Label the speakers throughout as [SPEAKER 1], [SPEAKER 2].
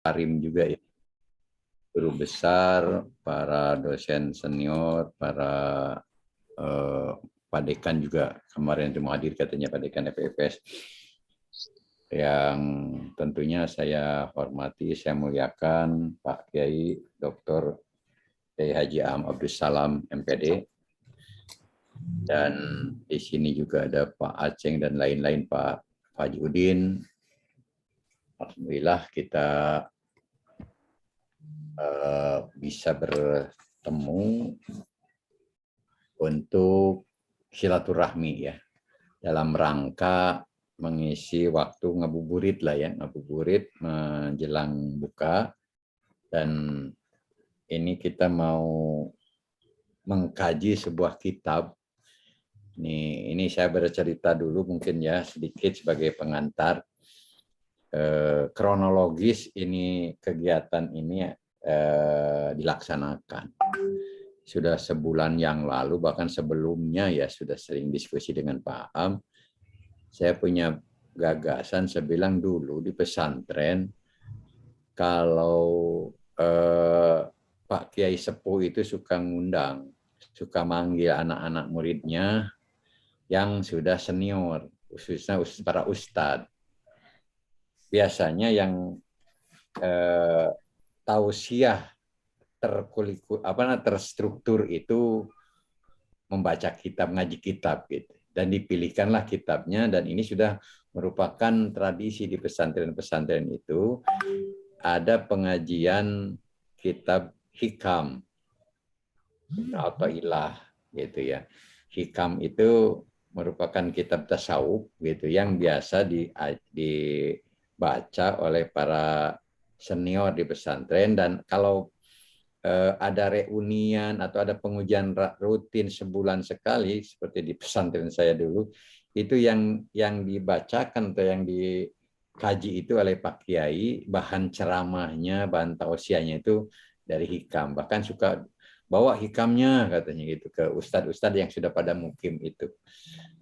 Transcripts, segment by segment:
[SPEAKER 1] Karim juga ya, guru besar, para dosen senior, para Pak Dekan juga kemarin itu hadir katanya Pak Dekan FFS, yang tentunya saya hormati, saya muliakan Pak Kiai Dr. Kiai Haji Ahmad Abdus Salam MPD, dan di sini juga ada Pak Aceng dan lain-lain, Pak Fajudin. Alhamdulillah kita bisa bertemu untuk silaturahmi ya, dalam rangka mengisi waktu ngabuburit lah ya, ngabuburit menjelang buka. Dan ini kita mau mengkaji sebuah kitab. Ini saya bercerita dulu mungkin ya sedikit sebagai pengantar. Kronologis ini kegiatan ini dilaksanakan. Sudah sebulan yang lalu, bahkan sebelumnya ya sudah sering diskusi dengan Pak Am. Saya punya gagasan, saya bilang dulu di pesantren, kalau Pak Kiai Sepuh itu suka ngundang, suka manggil anak-anak muridnya yang sudah senior, khususnya para ustadz. Biasanya yang tausiah terstruktur itu membaca kitab, ngaji kitab gitu. Dan dipilihkanlah kitabnya, dan ini sudah merupakan tradisi di pesantren-pesantren itu, ada pengajian kitab hikam atau ilah gitu ya. Hikam itu merupakan kitab tasawuf gitu yang biasa dibaca oleh para senior di pesantren. Dan kalau ada reunian atau ada pengujian rutin sebulan sekali seperti di pesantren saya dulu, itu yang dibacakan atau yang dikaji itu oleh Pak Kiai, bahan ceramahnya, bahan tausiahnya itu dari hikam. Bahkan suka bawa hikamnya katanya gitu ke ustadz-ustadz yang sudah pada mukim itu.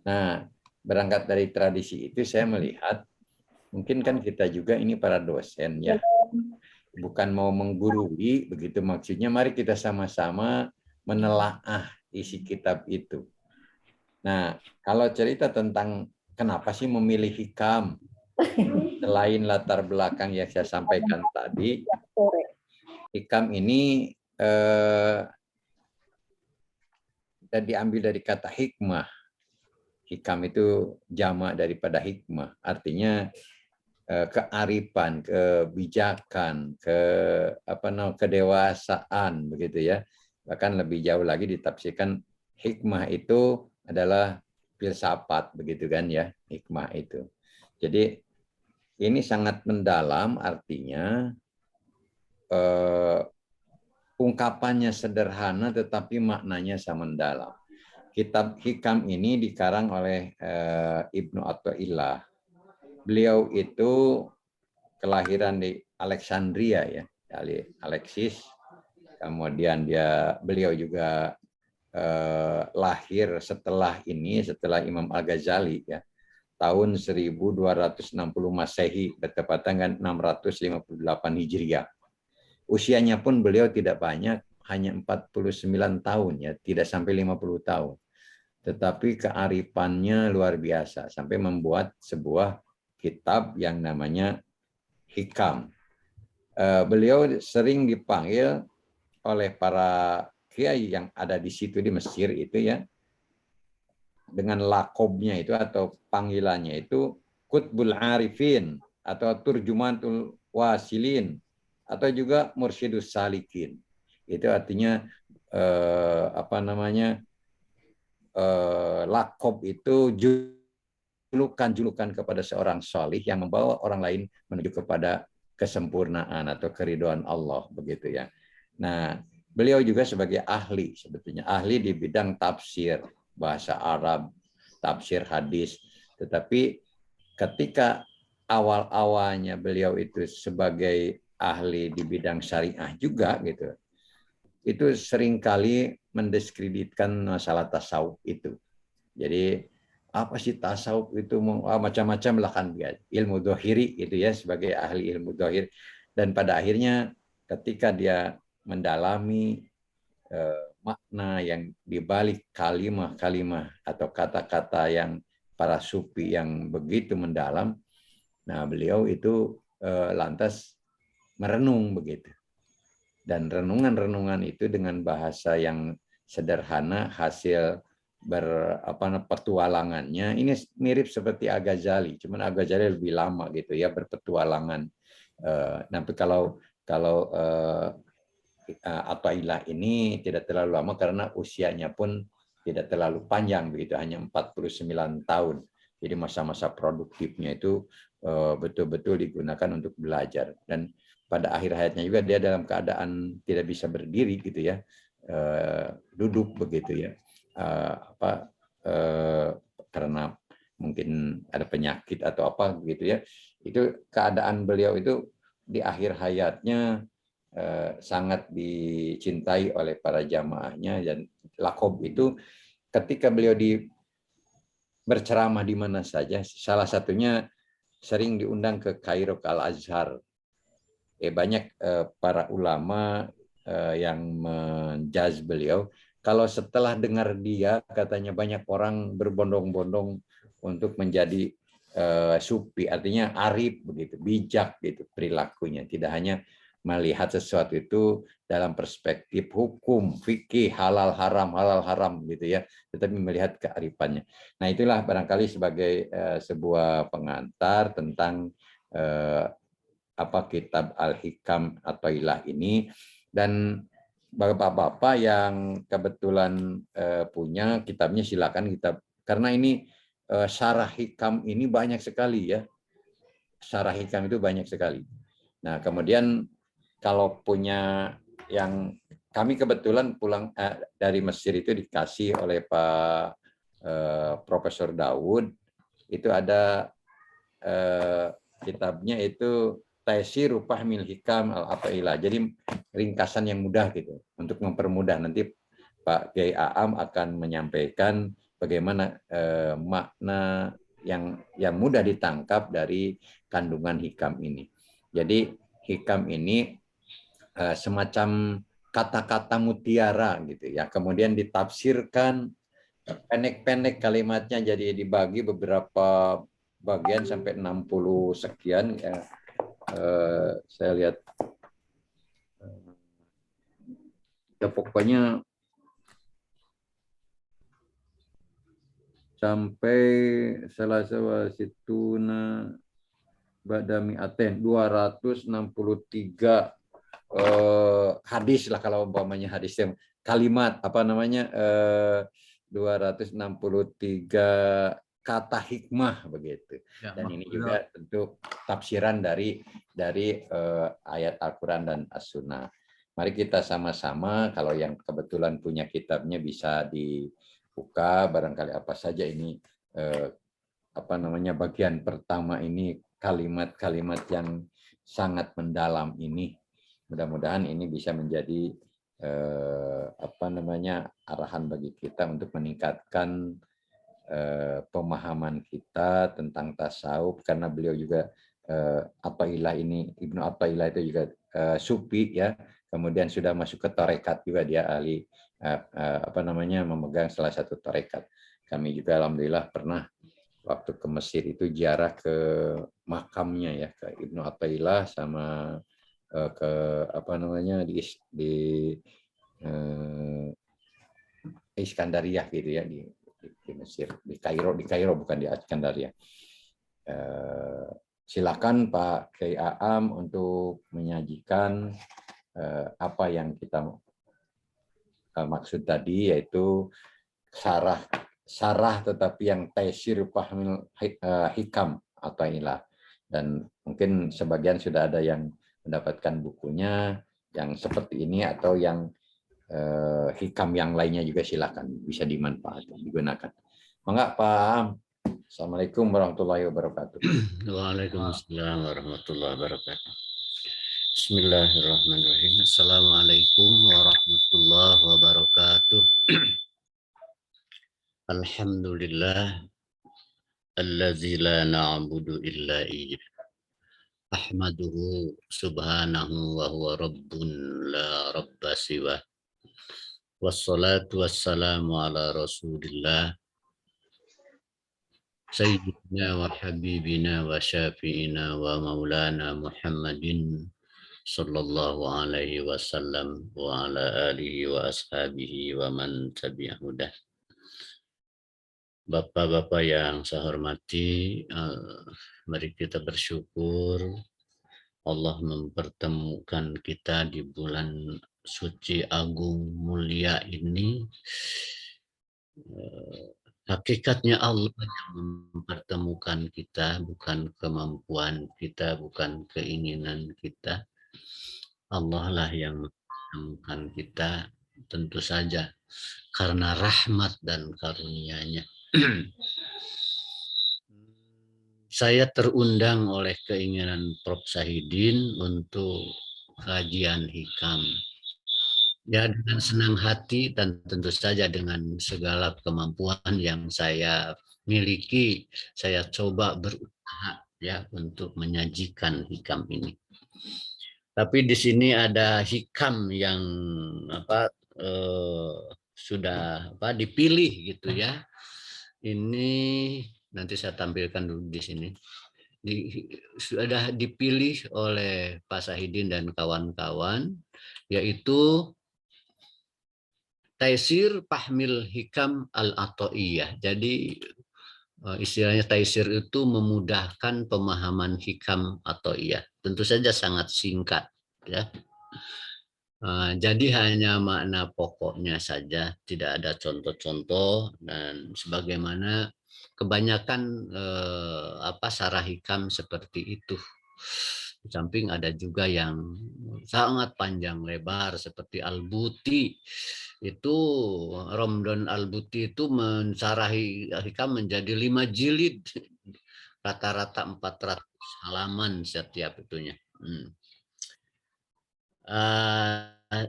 [SPEAKER 1] Nah, berangkat dari tradisi itu saya melihat mungkin kan kita juga ini para dosen ya, bukan mau menggurui begitu maksudnya, mari kita sama-sama menelaah isi kitab itu. Nah, kalau cerita tentang kenapa sih memilih hikam, selain latar belakang yang saya sampaikan tadi, hikam ini diambil dari kata hikmah. Hikam itu jamak daripada hikmah, artinya kearifan, kebijakan, kedewasaan begitu ya. Bahkan lebih jauh lagi ditafsirkan hikmah itu adalah filsafat begitu kan ya, hikmah itu. Jadi ini sangat mendalam, artinya ungkapannya sederhana tetapi maknanya sangat mendalam. Kitab hikam ini dikarang oleh Ibnu Athaillah. Beliau itu kelahiran di Alexandria ya, Alexis. Kemudian beliau juga lahir setelah Imam Al-Ghazali ya, tahun 1260 Masehi, bertepatan dengan 658 Hijriah. Usianya pun beliau tidak banyak, hanya 49 tahun ya, tidak sampai 50 tahun. Tetapi kearifannya luar biasa sampai membuat sebuah kitab yang namanya hikam. Beliau sering dipanggil oleh para kiai yang ada di situ di Mesir itu ya, dengan lakobnya itu atau panggilannya itu Qutbul Arifin atau Turjumanul Wasilin atau juga Mursyidus Salikin. Itu artinya lakob itu julukan kepada seorang salih yang membawa orang lain menuju kepada kesempurnaan atau keridhaan Allah begitu ya. Nah, beliau juga sebagai ahli, sebetulnya ahli di bidang tafsir bahasa Arab, tafsir hadis. Tetapi ketika awal-awalnya beliau itu sebagai ahli di bidang syariah juga gitu, itu seringkali mendiskreditkan masalah tasawuf itu. Jadi apa sih tasawuf itu, macam-macam lah kan, ilmu dohiri itu ya, sebagai ahli ilmu dohir. Dan pada akhirnya ketika dia mendalami makna yang dibalik kalimah-kalimah atau kata-kata yang para sufi yang begitu mendalam, nah beliau itu lantas merenung begitu. Dan renungan-renungan itu dengan bahasa yang sederhana hasil petualangannya ini mirip seperti Al-Ghazali, cuman Al-Ghazali lebih lama gitu ya berpetualangan. Tapi kalau Athaillah ini tidak terlalu lama karena usianya pun tidak terlalu panjang begitu, hanya 49 tahun. Jadi masa-masa produktifnya itu betul-betul digunakan untuk belajar. Dan pada akhir hayatnya juga dia dalam keadaan tidak bisa berdiri gitu ya, duduk begitu ya, karena mungkin ada penyakit atau apa gitu ya. Itu keadaan beliau itu di akhir hayatnya sangat dicintai oleh para jamaahnya, dan Lakob itu ketika beliau berceramah di mana saja, salah satunya sering diundang ke Kairo, ke Al-Azhar. Banyak para ulama yang menjudge beliau. Kalau setelah dengar dia, katanya banyak orang berbondong-bondong untuk menjadi sufi, artinya arif begitu, bijak gitu perilakunya, tidak hanya melihat sesuatu itu dalam perspektif hukum, fikih, halal haram gitu ya, tetapi melihat kearifannya. Nah, itulah barangkali sebagai sebuah pengantar tentang kitab Al-Hikam Athaillah ini. Dan bapak-bapak yang kebetulan punya kitabnya silakan kitab, karena ini syarah hikam ini banyak sekali ya. Syarah hikam itu banyak sekali. Nah, kemudian kalau punya yang kami kebetulan pulang dari Mesir itu dikasih oleh Pak Profesor Daud, itu ada kitabnya itu Taisir Fahmil Hikam Al-Athaillah. Jadi ringkasan yang mudah gitu untuk mempermudah. Nanti Pak Kiai Aam akan menyampaikan bagaimana makna yang mudah ditangkap dari kandungan hikam ini. Jadi hikam ini semacam kata-kata mutiara gitu ya. Kemudian ditafsirkan pendek-pendek kalimatnya, jadi dibagi beberapa bagian sampai 60 sekian ya. Saya lihat ya pokoknya sampai Selasa wasituna badami aten 263 hadis lah, kalau umpamanya hadis yang kalimat 263 kata hikmah begitu. Ya, dan ini juga tentu tafsiran dari ayat Al-Quran dan As-Sunnah. Mari kita sama-sama, kalau yang kebetulan punya kitabnya bisa dibuka barangkali apa saja ini bagian pertama ini, kalimat-kalimat yang sangat mendalam ini. Mudah-mudahan ini bisa menjadi arahan bagi kita untuk meningkatkan pemahaman kita tentang tasawuf, karena beliau juga Athaillah ini, Ibnu Athaillah itu juga sufi ya, kemudian sudah masuk ke tarekat juga, dia ahli memegang salah satu tarekat. Kami juga alhamdulillah pernah waktu ke Mesir itu ziarah ke makamnya ya, ke Ibnu Athaillah, sama ke di Iskandariyah gitu ya, di Mesir, di Kairo bukan di Iskandariyah. Silakan Pak Kiai Aam untuk menyajikan apa yang kita maksud tadi, yaitu sarah tetapi yang taisir fahmil hikam Athaillah. Dan mungkin sebagian sudah ada yang mendapatkan bukunya yang seperti ini, atau yang hikam yang lainnya juga silakan, bisa dimanfaatkan, digunakan. Mangga Pak. Assalamualaikum warahmatullahi wabarakatuh.
[SPEAKER 2] Waalaikumsalam warahmatullahi wabarakatuh. Bismillahirrahmanirrahim. Assalamualaikum warahmatullahi wabarakatuh. Alhamdulillah allazi la na'budu illa iyyah Ahmaduhu subhanahu wa huwa rabbun la rabba siwa. Wassalatu wassalamu ala rasulillah sayyidina wa habibina wa syafi'ina wa maulana Muhammadin sallallahu alaihi wasallam wa ala alihi wa ashabihi wa man tabi'ahudah. Bapak-bapak yang saya hormati, mari kita bersyukur Allah mempertemukan kita di bulan suci agung mulia ini. Hakikatnya Allah yang mempertemukan kita, bukan kemampuan kita, bukan keinginan kita. Allah lah yang mempertemukan kita, tentu saja karena rahmat dan karunia-Nya. Saya terundang oleh keinginan Prof. Sahidin untuk kajian hikam. Ya, dengan senang hati dan tentu saja dengan segala kemampuan yang saya miliki, saya coba berusaha ya untuk menyajikan hikam ini. Tapi di sini ada hikam yang sudah dipilih gitu ya. Ini nanti saya tampilkan dulu di sini. Sudah dipilih oleh Pak Sahidin dan kawan-kawan, yaitu Taisir Fahmil Hikam Al-Ata'iyah. Jadi istilahnya taisir itu memudahkan pemahaman hikam Ata'iyah. Tentu saja sangat singkat ya. Jadi hanya makna pokoknya saja, tidak ada contoh-contoh, dan sebagaimana kebanyakan sarah hikam seperti itu. Di samping ada juga yang sangat panjang lebar seperti Al-Buti. Itu Romdon Al-Buti itu mensarahi hikam menjadi 5 jilid, rata-rata 400 halaman setiap itunya.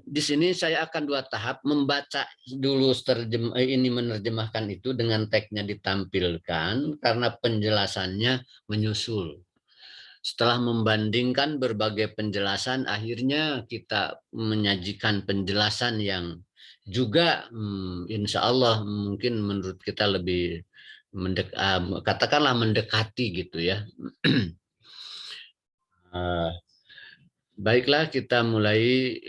[SPEAKER 2] Di sini saya akan 2 tahap, membaca dulu menerjemahkan itu dengan teksnya ditampilkan karena penjelasannya menyusul. Setelah membandingkan berbagai penjelasan, akhirnya kita menyajikan penjelasan yang juga insya Allah mungkin menurut kita lebih katakanlah mendekati gitu ya. Baiklah, kita mulai.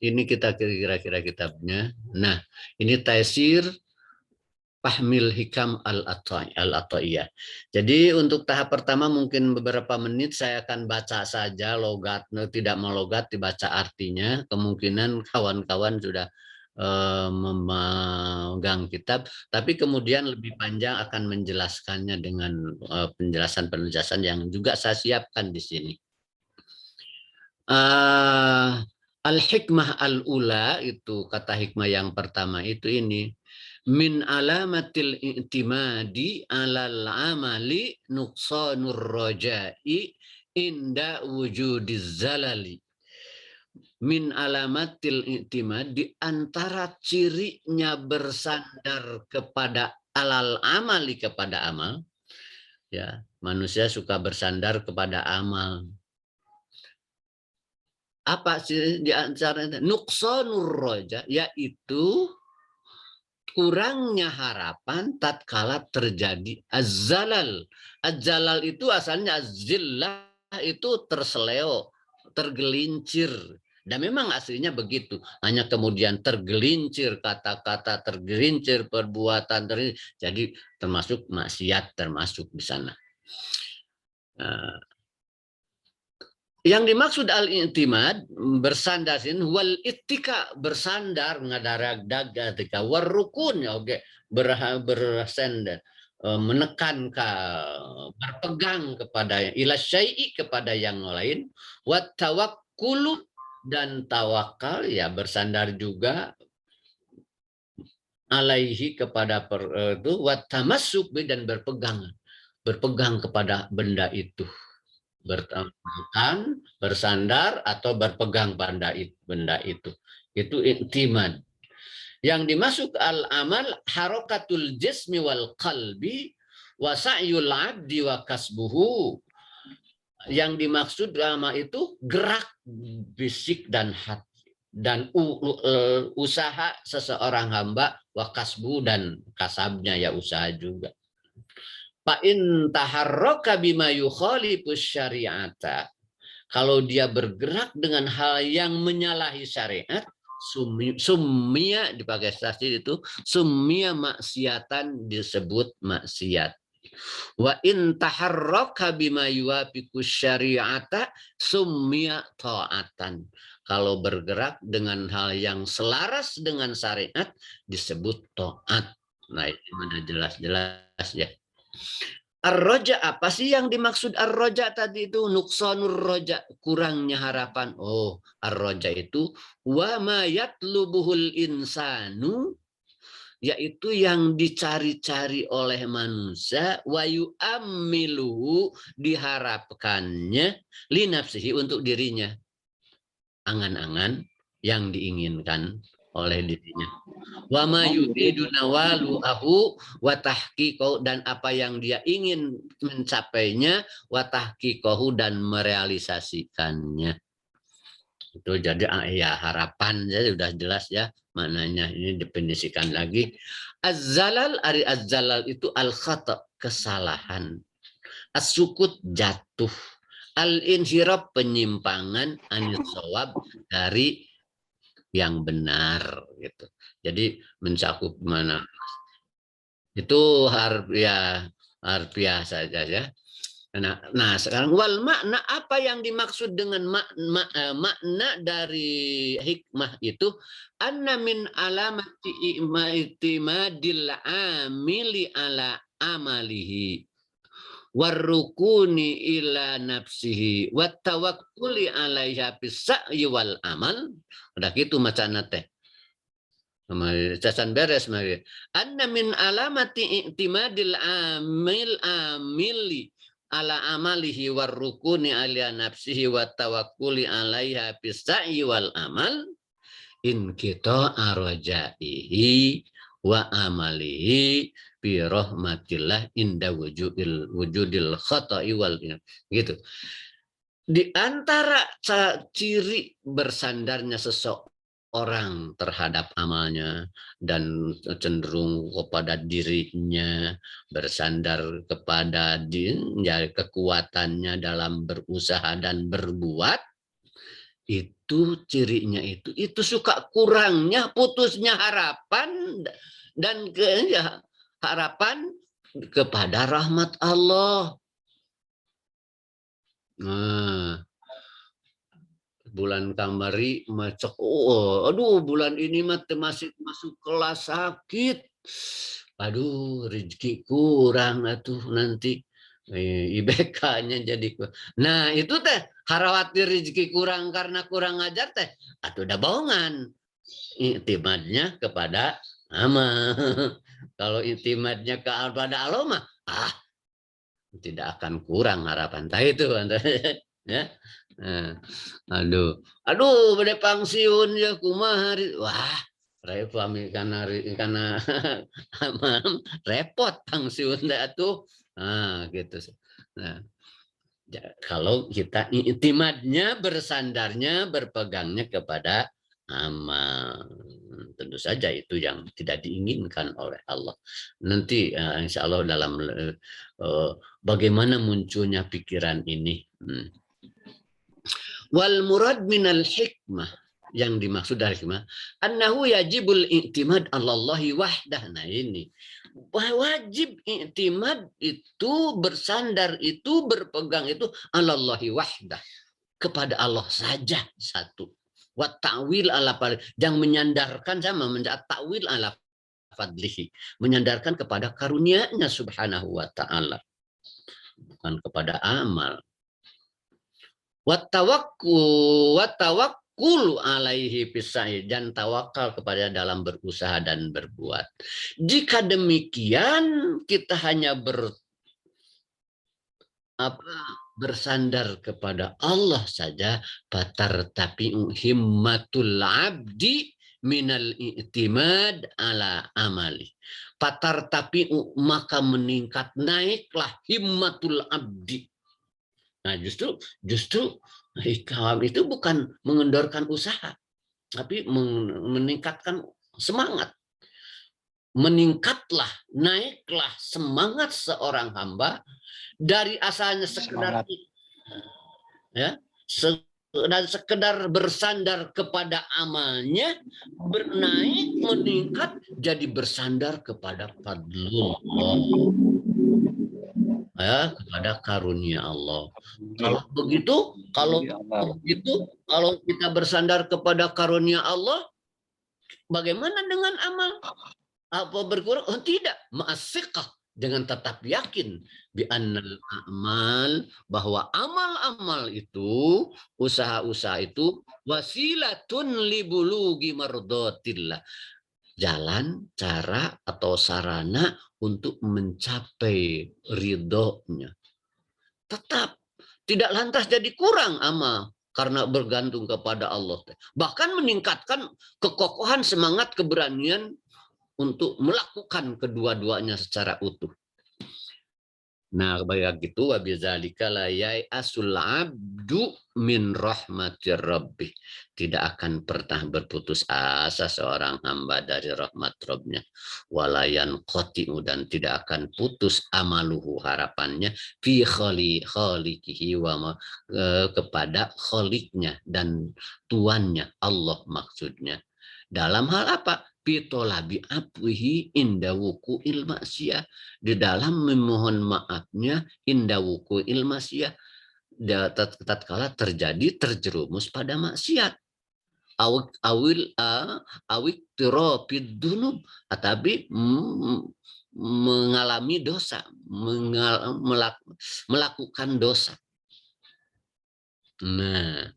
[SPEAKER 2] Ini kita kira-kira kitabnya. Nah, ini Taisir Fahmil Hikam Al-Ata'iyah. Jadi untuk tahap pertama mungkin beberapa menit saya akan baca saja logat, tidak melogat, dibaca artinya. Kemungkinan kawan-kawan sudah memegang kitab, tapi kemudian lebih panjang akan menjelaskannya dengan penjelasan-penjelasan yang juga saya siapkan di sini. Al-hikmah al-ula itu kata hikmah yang pertama itu ini. Min alamatil i'timadi alal amali nuqsanur roja'i inda wujudiz zalali. Min alamatil i'timad, di antara cirinya bersandar kepada alal amali, kepada amal. Ya, manusia suka bersandar kepada amal. Apa sih di antaranya? Nuqsanur roja, yaitu kurangnya harapan tatkala terjadi az-zalal. Az-zalal itu asalnya az-zillah, itu terseleo, tergelincir. Dan memang aslinya begitu. Hanya kemudian tergelincir kata-kata, tergelincir perbuatan, jadi termasuk maksiat termasuk di sana. Yang dimaksud al-i'timad bersandar sin wal ittika, bersandar ngadarag daga warukun ya oke, bersandar menekan berpegang kepada ila syai'i, kepada yang lain, wat tawakkulu, dan tawakal ya bersandar juga alaihi, kepada itu, wat tamassuk, dan berpegang kepada benda itu. Bertahan, bersandar, atau berpegang pada benda itu i'timad. Yang dimasuk al-amal harokatul jismi wal qalbi Wa sa'yul 'abdi wa kasbuhu. Yang dimaksud amal itu gerak fisik dan hati dan usaha seseorang hamba, wa kasbu dan kasabnya ya usaha juga. Fa in taharraka bima yukhalifus syari'ata. Kalau dia bergerak dengan hal yang menyalahi syariat, sumia dipakai stasi itu, sumia maksiatan disebut maksiat. Wa in taharraka bima yuwafiqus syari'ata sumia ta'atan. Kalau bergerak dengan hal yang selaras dengan syariat disebut taat. Nah, ini mana jelas-jelas ya. Ar-roja, apa sih yang dimaksud ar-roja tadi itu? Nuqsanur roja, kurangnya harapan. Oh, ar-roja itu wa ma yatlubuhul insanu, yaitu yang dicari-cari oleh manusia, wa yu'ammiluhu, diharapkannya, li nafsihi, untuk dirinya. Angan-angan yang diinginkan oleh dirinya. Wa ma yuridu nawaluhu wa tahqiqahu, dan apa yang dia ingin mencapainya, wa tahqiqahu, dan merealisasikannya. Itu jadi ya harapan ya sudah jelas ya maknanya. Ini definisikan lagi. Az-zalal, ari az-zalal itu al-khata, kesalahan. As-sukut, jatuh. Al-inhirab, penyimpangan. Anis-shawab, dari yang benar gitu. Jadi mencakup mana itu harfiah saja ya. Nah sekarang wal makna, apa yang dimaksud dengan makna dari hikmah itu? Anna min alamati i'timadil amili ala amalihi warrukuni ila nafsihi wat tawakkuli alaiha bis sa'yi wal amal. Udah gitu macana teh. Cacan beres mari. Anna min alamati i'timadil amili ala amalihi warrukuni ala nafsihi wat tawakkuli alaiha bis sa'yi wal amal in kita arjaihi wa amalihi bi rahmatillah inda wujudil khata'i wal gitu. Di antara ciri bersandarnya seseorang terhadap amalnya dan cenderung kepada dirinya, bersandar kepada kekuatannya dalam berusaha dan berbuat, itu cirinya itu suka kurangnya, putusnya harapan dan harapan kepada rahmat Allah. Nah, bulan kamari macok, aduh bulan ini masih masuk kelas sakit, aduh rezeki kurang atuh nanti IBK-nya jadi. Nah itu teh khawatir rezeki kurang karena kurang ngajar teh, atau udah bohongan. Iktimadnya kepada amal. Kalau iktimadnya kepada Allah mah tidak akan kurang harapan tah itu ya. Aduh pada pensiun ya kumaha hari, wah repot karena repot pensiun dah tuh. Gitu. Nah, kalau kita iktimadnya, bersandarnya, berpegangnya kepada amal, tentu saja itu yang tidak diinginkan oleh Allah. Nanti insya Allah dalam bagaimana munculnya pikiran ini. Wal murad minal hikmah, yang dimaksud dari hikmah, annahu yajibul i'timad Allahi wahdah. Nah ini wajib i'timad itu, bersandar itu, berpegang itu Allahi wahdah, kepada Allah saja satu. Wa ta'wil ala fadlihi, yang menyandarkan sama ta'wil ala fadlihi, menyandarkan kepada karunia-Nya subhanahu wa ta'ala, bukan kepada amal. Wa tawakkul alaihi pisai, dan tawakal kepada dalam berusaha dan berbuat. Jika demikian kita hanya bersandar kepada Allah saja, batar tapi himmatul abdi minal i'timad ala amali. Tapi maka meningkat, naiklah himmatul abdi. Nah, justru hikam itu bukan mengendorkan usaha, tapi meningkatkan semangat. Meningkatlah, naiklah semangat seorang hamba dari asalnya sekedar ya, dan sekedar bersandar kepada amalnya, bernaik meningkat jadi bersandar kepada fadlullah, ya, kepada karunia Allah. Kalau begitu kalau kita bersandar kepada karunia Allah, bagaimana dengan amal? Apa berkurang? Oh, tidak, ma'asiqah, dengan tetap yakin bi annal a'mal, bahwa amal-amal itu, usaha-usaha itu wasilatun libulugi mardotillah, jalan, cara atau sarana untuk mencapai ridhonya. Tetap tidak lantas jadi kurang amal karena bergantung kepada Allah, bahkan meningkatkan kekokohan, semangat, keberanian untuk melakukan kedua-duanya secara utuh. Nah, begitu wabizalika la yai'asul abdu min rahmatir rabbih. Tidak akan pernah berputus asa seorang hamba dari rahmat Rabbnya. Walayan qati'u, dan tidak akan putus amaluhu, harapannya, fi khaliqihi wa kepada khaliknya dan tuannya, Allah maksudnya. Dalam hal apa? Pitolabi apwihi indawuku ilmasiyah, di dalam memohon maafnya indawuku ilmasiyah, tatkala terjadi terjerumus pada maksiat. Awik tiropid dunub, tapi mengalami dosa, melakukan dosa. Nah,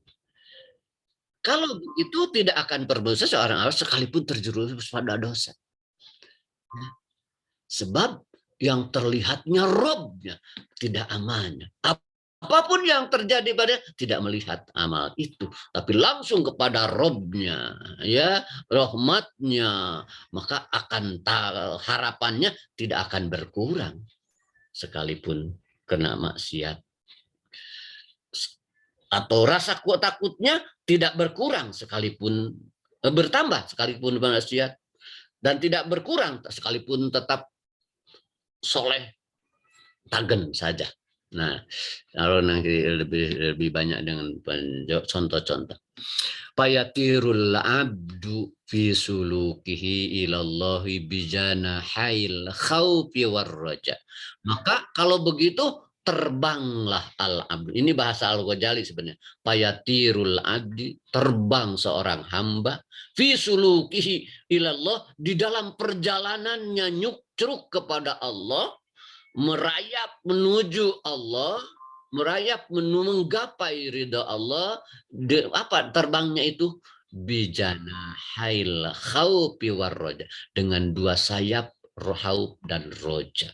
[SPEAKER 2] kalau begitu tidak akan berdosa seorang harus sekalipun terjerumus pada dosa. Sebab yang terlihatnya Robnya, tidak amalnya. Apapun yang terjadi pada tidak melihat amal itu, tapi langsung kepada Robnya, ya, rahmatnya, maka akan harapannya tidak akan berkurang sekalipun kena maksiat. Atau rasa takutnya tidak berkurang sekalipun bertambah sekalipun maksiat, dan tidak berkurang sekalipun tetap soleh tagen saja. Nah, kalau nanti lebih banyak dengan contoh-contoh. Fayatirul abdu fi sulukihi ilallahi bijana hail khaufi warraja. Maka kalau begitu terbanglah al-abdu. Ini bahasa Al-Ghazali sebenarnya. Fayatirul abdi, terbang seorang hamba, fi sulukihi ilallah, di dalam perjalanannya nyukruk kepada Allah, merayap menuju Allah, merayap menggapai ridha Allah. Apa terbangnya itu? Bijana hail khaufi warroja, dengan dua sayap, rohaup dan roja.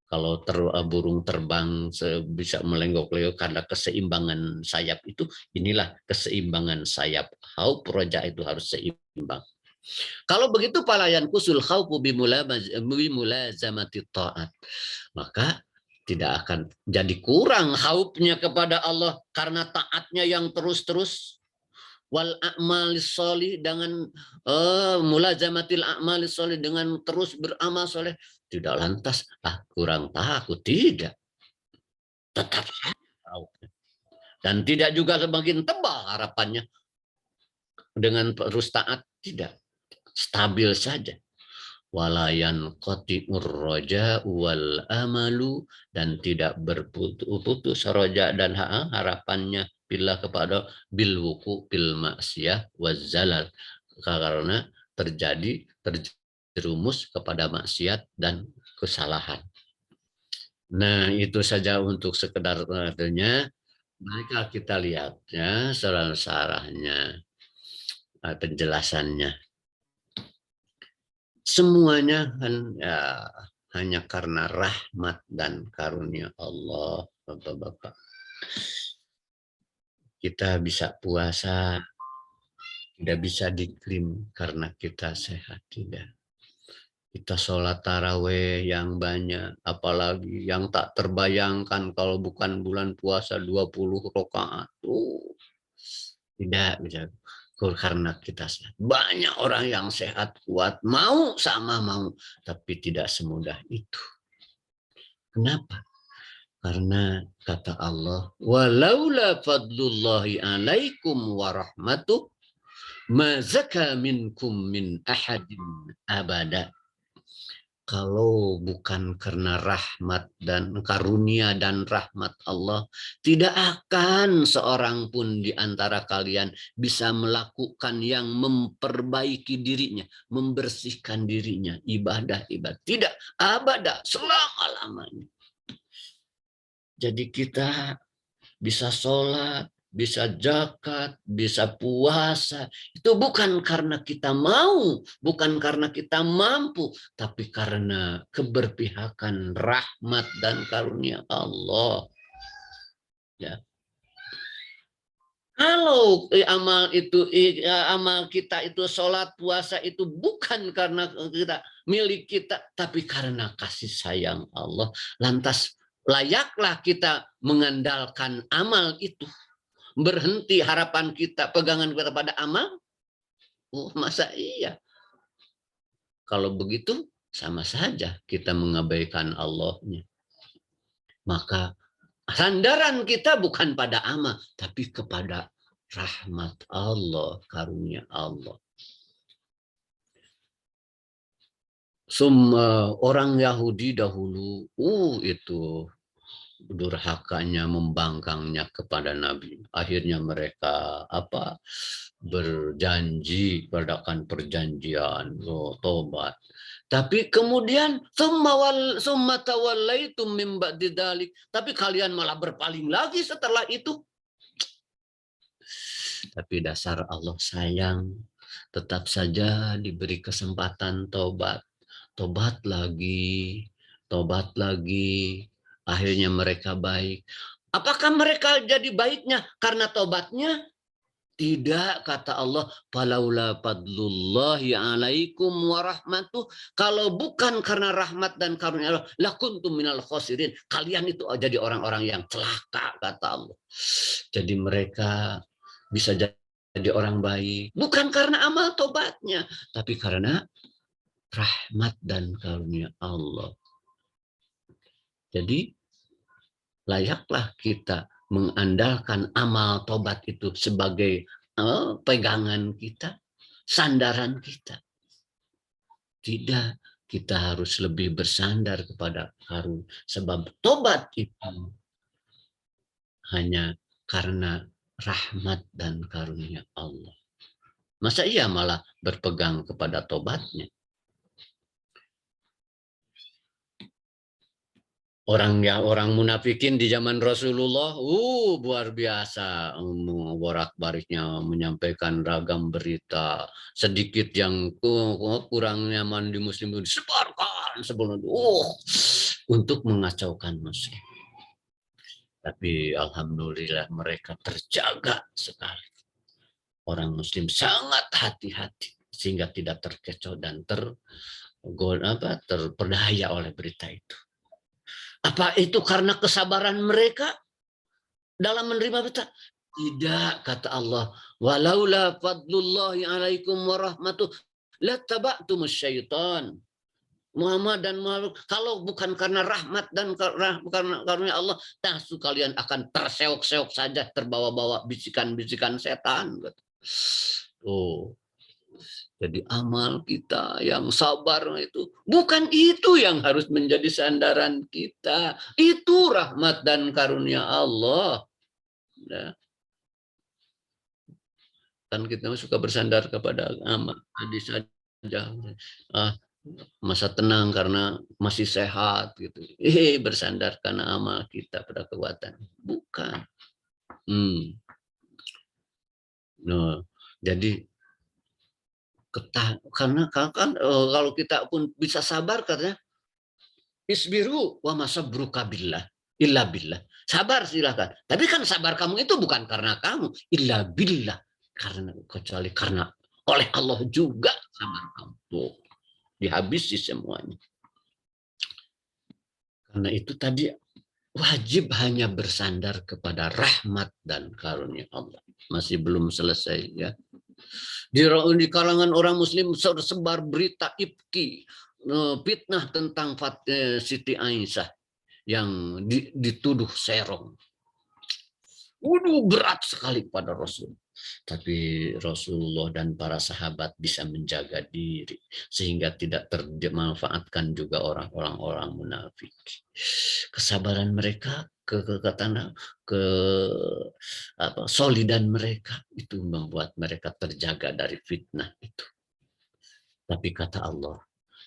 [SPEAKER 2] Kalau burung terbang bisa melenggok-lenggok karena keseimbangan sayap itu, inilah keseimbangan sayap. Haup roja itu harus seimbang. Kalau begitu palayan kusul khaufu bimulazamati ta'at, maka tidak akan jadi kurang haupnya kepada Allah karena taatnya yang terus-terus. Wal a'malis sholih, dengan mulazamatil a'malis sholih, dengan terus beramal soleh, tidak lantas kurang takut, tidak, tetap haupnya. Dan tidak juga semakin tebal harapannya dengan terus taat, tidak, stabil saja. Walayan qati'ur roja wal amalu, dan tidak berputus roja dan harapannya bila kepada bil wuku bil maksiyah wazalal, karena terjerumus kepada maksiat dan kesalahan. Nah, itu saja untuk sekedar artinya. Mari kita lihat ya sarah-sarahnya, penjelasannya. Semuanya kan ya hanya karena rahmat dan karunia Allah, Bapak-bapak. Kita bisa puasa, Tidak bisa diklaim karena kita sehat, tidak. Kita sholat taraweh yang banyak, apalagi yang tak terbayangkan kalau bukan bulan puasa 20 rakaat. Tidak bisa. Karena kita sehat. Banyak orang yang sehat, kuat, mau sama mau, tapi tidak semudah itu. Kenapa? Karena kata Allah, walaula fadlullahi alaikum wa rahmatuh ma zaka minkum min ahadin abada. Kalau bukan karena rahmat dan karunia dan rahmat Allah, tidak akan seorang pun di antara kalian bisa melakukan yang memperbaiki dirinya, membersihkan dirinya, ibadah-ibadah. Tidak, abada, selama-lamanya. Jadi kita bisa sholat, bisa zakat, bisa puasa. Itu bukan karena kita mau, bukan karena kita mampu, tapi karena keberpihakan rahmat dan karunia Allah. Ya. Kalau amal kita itu sholat, puasa itu bukan karena kita milik kita, tapi karena kasih sayang Allah. Lantas layaklah kita mengandalkan amal itu. Berhenti harapan kita, pegangan kita pada amal? Masa iya? Kalau begitu, sama saja kita mengabaikan Allahnya. Maka sandaran kita bukan pada amal, tapi kepada rahmat Allah, karunia Allah. Semua orang Yahudi dahulu, itu durhakanya, membangkangnya kepada Nabi. Akhirnya mereka berjanji, beradakan perjanjian, tobat. Tapi kemudian summa tawallaitum min ba'di dzalik. Tapi kalian malah berpaling lagi setelah itu. Tapi dasar Allah sayang, tetap saja diberi kesempatan tobat. Tobat lagi, tobat lagi. Akhirnya mereka baik. Apakah mereka jadi baiknya karena tobatnya? Tidak, kata Allah, falaula fadlullahi alaikum warahmatuh. Kalau bukan karena rahmat dan karunia Allah, lakuntum minal khosirin. Kalian itu jadi orang-orang yang celaka, kata Allah. Jadi mereka bisa jadi orang baik, bukan karena amal tobatnya, tapi karena rahmat dan karunia Allah. Jadi layaklah kita mengandalkan amal tobat itu sebagai pegangan kita, sandaran kita. Tidak, kita harus lebih bersandar kepada karunia. Sebab tobat itu hanya karena rahmat dan karunia Allah. Masa iya malah berpegang kepada tobatnya? Orang munafikin di zaman Rasulullah, luar biasa borak-bariknya menyampaikan ragam berita, sedikit yang kurang nyaman di Muslim itu disebarkan sebelum untuk mengacaukan Muslim. Tapi alhamdulillah mereka terjaga sekali. Orang Muslim sangat hati-hati sehingga tidak terkecoh dan terperdaya oleh berita itu. Apa itu karena kesabaran mereka dalam menerima berita? Tidak, kata Allah. Walaula fadlullahi alaikum warahmatuh lattaba'tumus syaitan. Muhammad dan Muhammad, kalau bukan karena rahmat dan karena karunia Allah, tentu kalian akan terseok-seok saja, terbawa-bawa bisikan-bisikan setan. Jadi amal kita yang sabar itu, bukan itu yang harus menjadi sandaran kita. Itu rahmat dan karunia Allah. Ya. Kan kita suka bersandar kepada amal. Tadi saja masa tenang karena masih sehat gitu. Bersandar karena amal kita pada kekuatan. Bukan. Nah, jadi karena kan kalau kita pun bisa sabar katanya isbiru wa masabruka billah illa billah. Sabar silakan. Tapi kan sabar kamu itu bukan karena kamu, illa billah, kecuali karena oleh Allah juga sama kamu. Dihabisi semuanya. Karena itu tadi wajib hanya bersandar kepada rahmat dan karunia Allah. Masih belum selesai ya. Di kalangan orang muslim tersebar berita ifki, fitnah tentang Siti Aisyah yang dituduh serong. Berat sekali pada Rasul. Tapi Rasulullah dan para sahabat bisa menjaga diri sehingga tidak termanfaatkan juga orang-orang munafik. Kesabaran mereka, solidan mereka itu membuat mereka terjaga dari fitnah itu. Tapi kata Allah,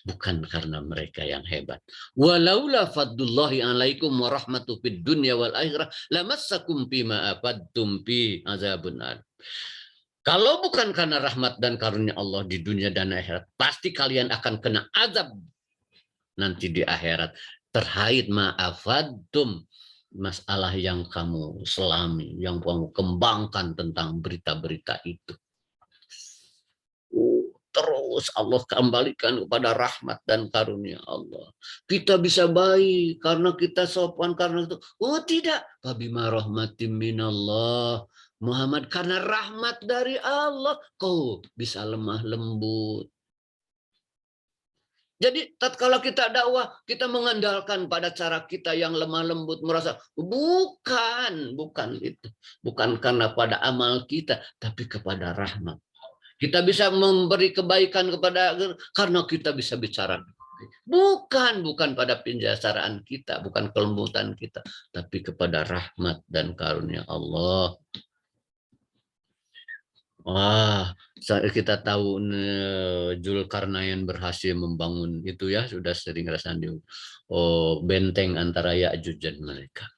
[SPEAKER 2] bukan karena mereka yang hebat. Walaula fadlullahi alaikum wa rahmatuhu fid dunya wal akhirah lamassakum bima afadtum fi azabun alim. Kalau bukan karena rahmat dan karunia Allah di dunia dan akhirat, pasti kalian akan kena azab nanti di akhirat. Terkait ma'afadtum, masalah yang kamu selami, yang kamu kembangkan tentang berita-berita itu. Terus Allah kembalikan kepada rahmat dan karunia Allah. Kita bisa baik karena kita sopan karena itu. Oh tidak. Fabima rahmatim minallah. Muhammad, karena rahmat dari Allah kau bisa lemah lembut. Jadi tatkala kita dakwah, kita mengandalkan pada cara kita yang lemah lembut, merasa bukan itu. Bukan karena pada amal kita, tapi kepada rahmat. Kita bisa memberi kebaikan karena kita bisa bicara. Bukan pada penjasaraan kita, bukan kelembutan kita, tapi kepada rahmat dan karunia Allah. Kita tahu Zulkarnain berhasil membangun itu ya, sudah sering rasanya benteng antara Ya'juj dan mereka.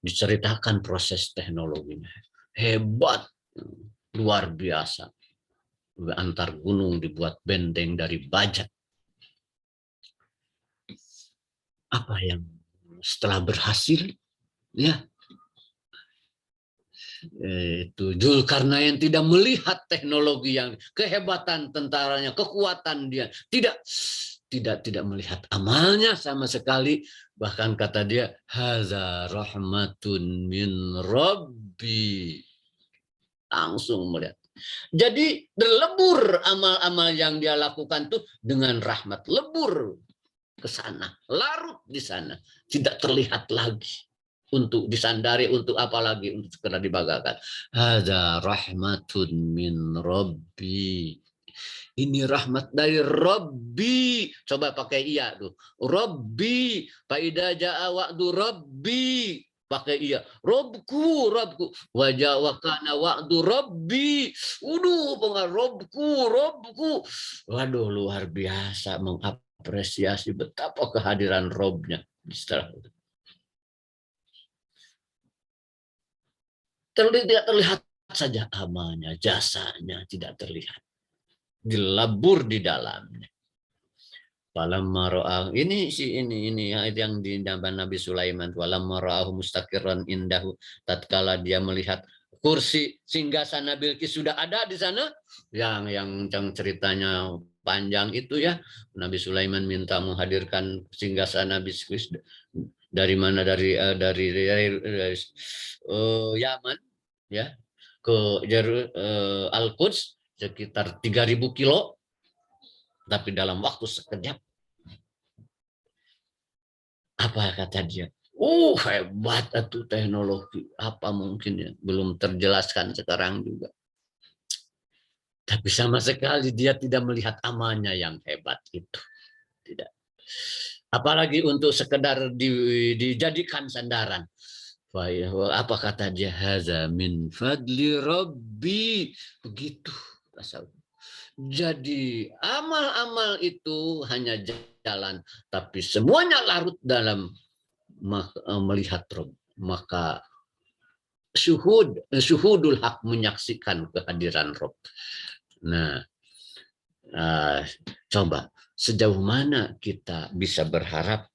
[SPEAKER 2] Diceritakan proses teknologinya. Hebat, luar biasa. Antar gunung dibuat benteng dari baja. Apa yang setelah berhasil ya, itu Zulkarnain tidak melihat teknologi yang kehebatan tentaranya, kekuatan dia, tidak melihat amalnya sama sekali. Bahkan kata dia, haza rahmatun min rabbi, langsung melihat. Jadi lebur amal-amal yang dia lakukan tuh dengan rahmat, lebur ke sana, larut di sana, tidak terlihat lagi. Untuk disandari, untuk apa lagi, untuk sekedar dibanggakan. Hadza rahmatun min rabbi. Ini rahmat dari Rabbi. Coba pakai iya tuh. Rabbi. Faida ja'a wa'du Rabbi. Pakai iya. Robku. Wajah wakana wa'du Rabbi. Robku. Waduh, luar biasa mengapresiasi betapa kehadiran Robnya. Setelah itu. Tidak terlihat saja amalnya, jasanya tidak terlihat. Dilebur di dalamnya. Falamma ra'ahu, ini yang di zaman Nabi Sulaiman. Falamma ra'ahu mustaqirran indahu, tatkala dia melihat kursi singgasana Bilqis sudah ada di sana, yang ceritanya panjang itu ya. Nabi Sulaiman minta menghadirkan singgasana Bilqis dari mana, dari Yaman ya, ke Al-Quds sekitar 3.000 kilo, tapi dalam waktu sekejap. Apa kata dia? Hebat itu teknologi. Apa mungkin ya? Belum terjelaskan sekarang juga. Tapi sama sekali dia tidak melihat amalnya yang hebat itu. Tidak. Apalagi untuk sekedar dijadikan sandaran. Apa kata dia? Haza min fadli Rabbi. Begitu. Jadi amal-amal itu hanya jalan, tapi semuanya larut dalam melihat Rabb. Maka syuhudul haq, menyaksikan kehadiran Rabb. Nah, coba sejauh mana kita bisa berharap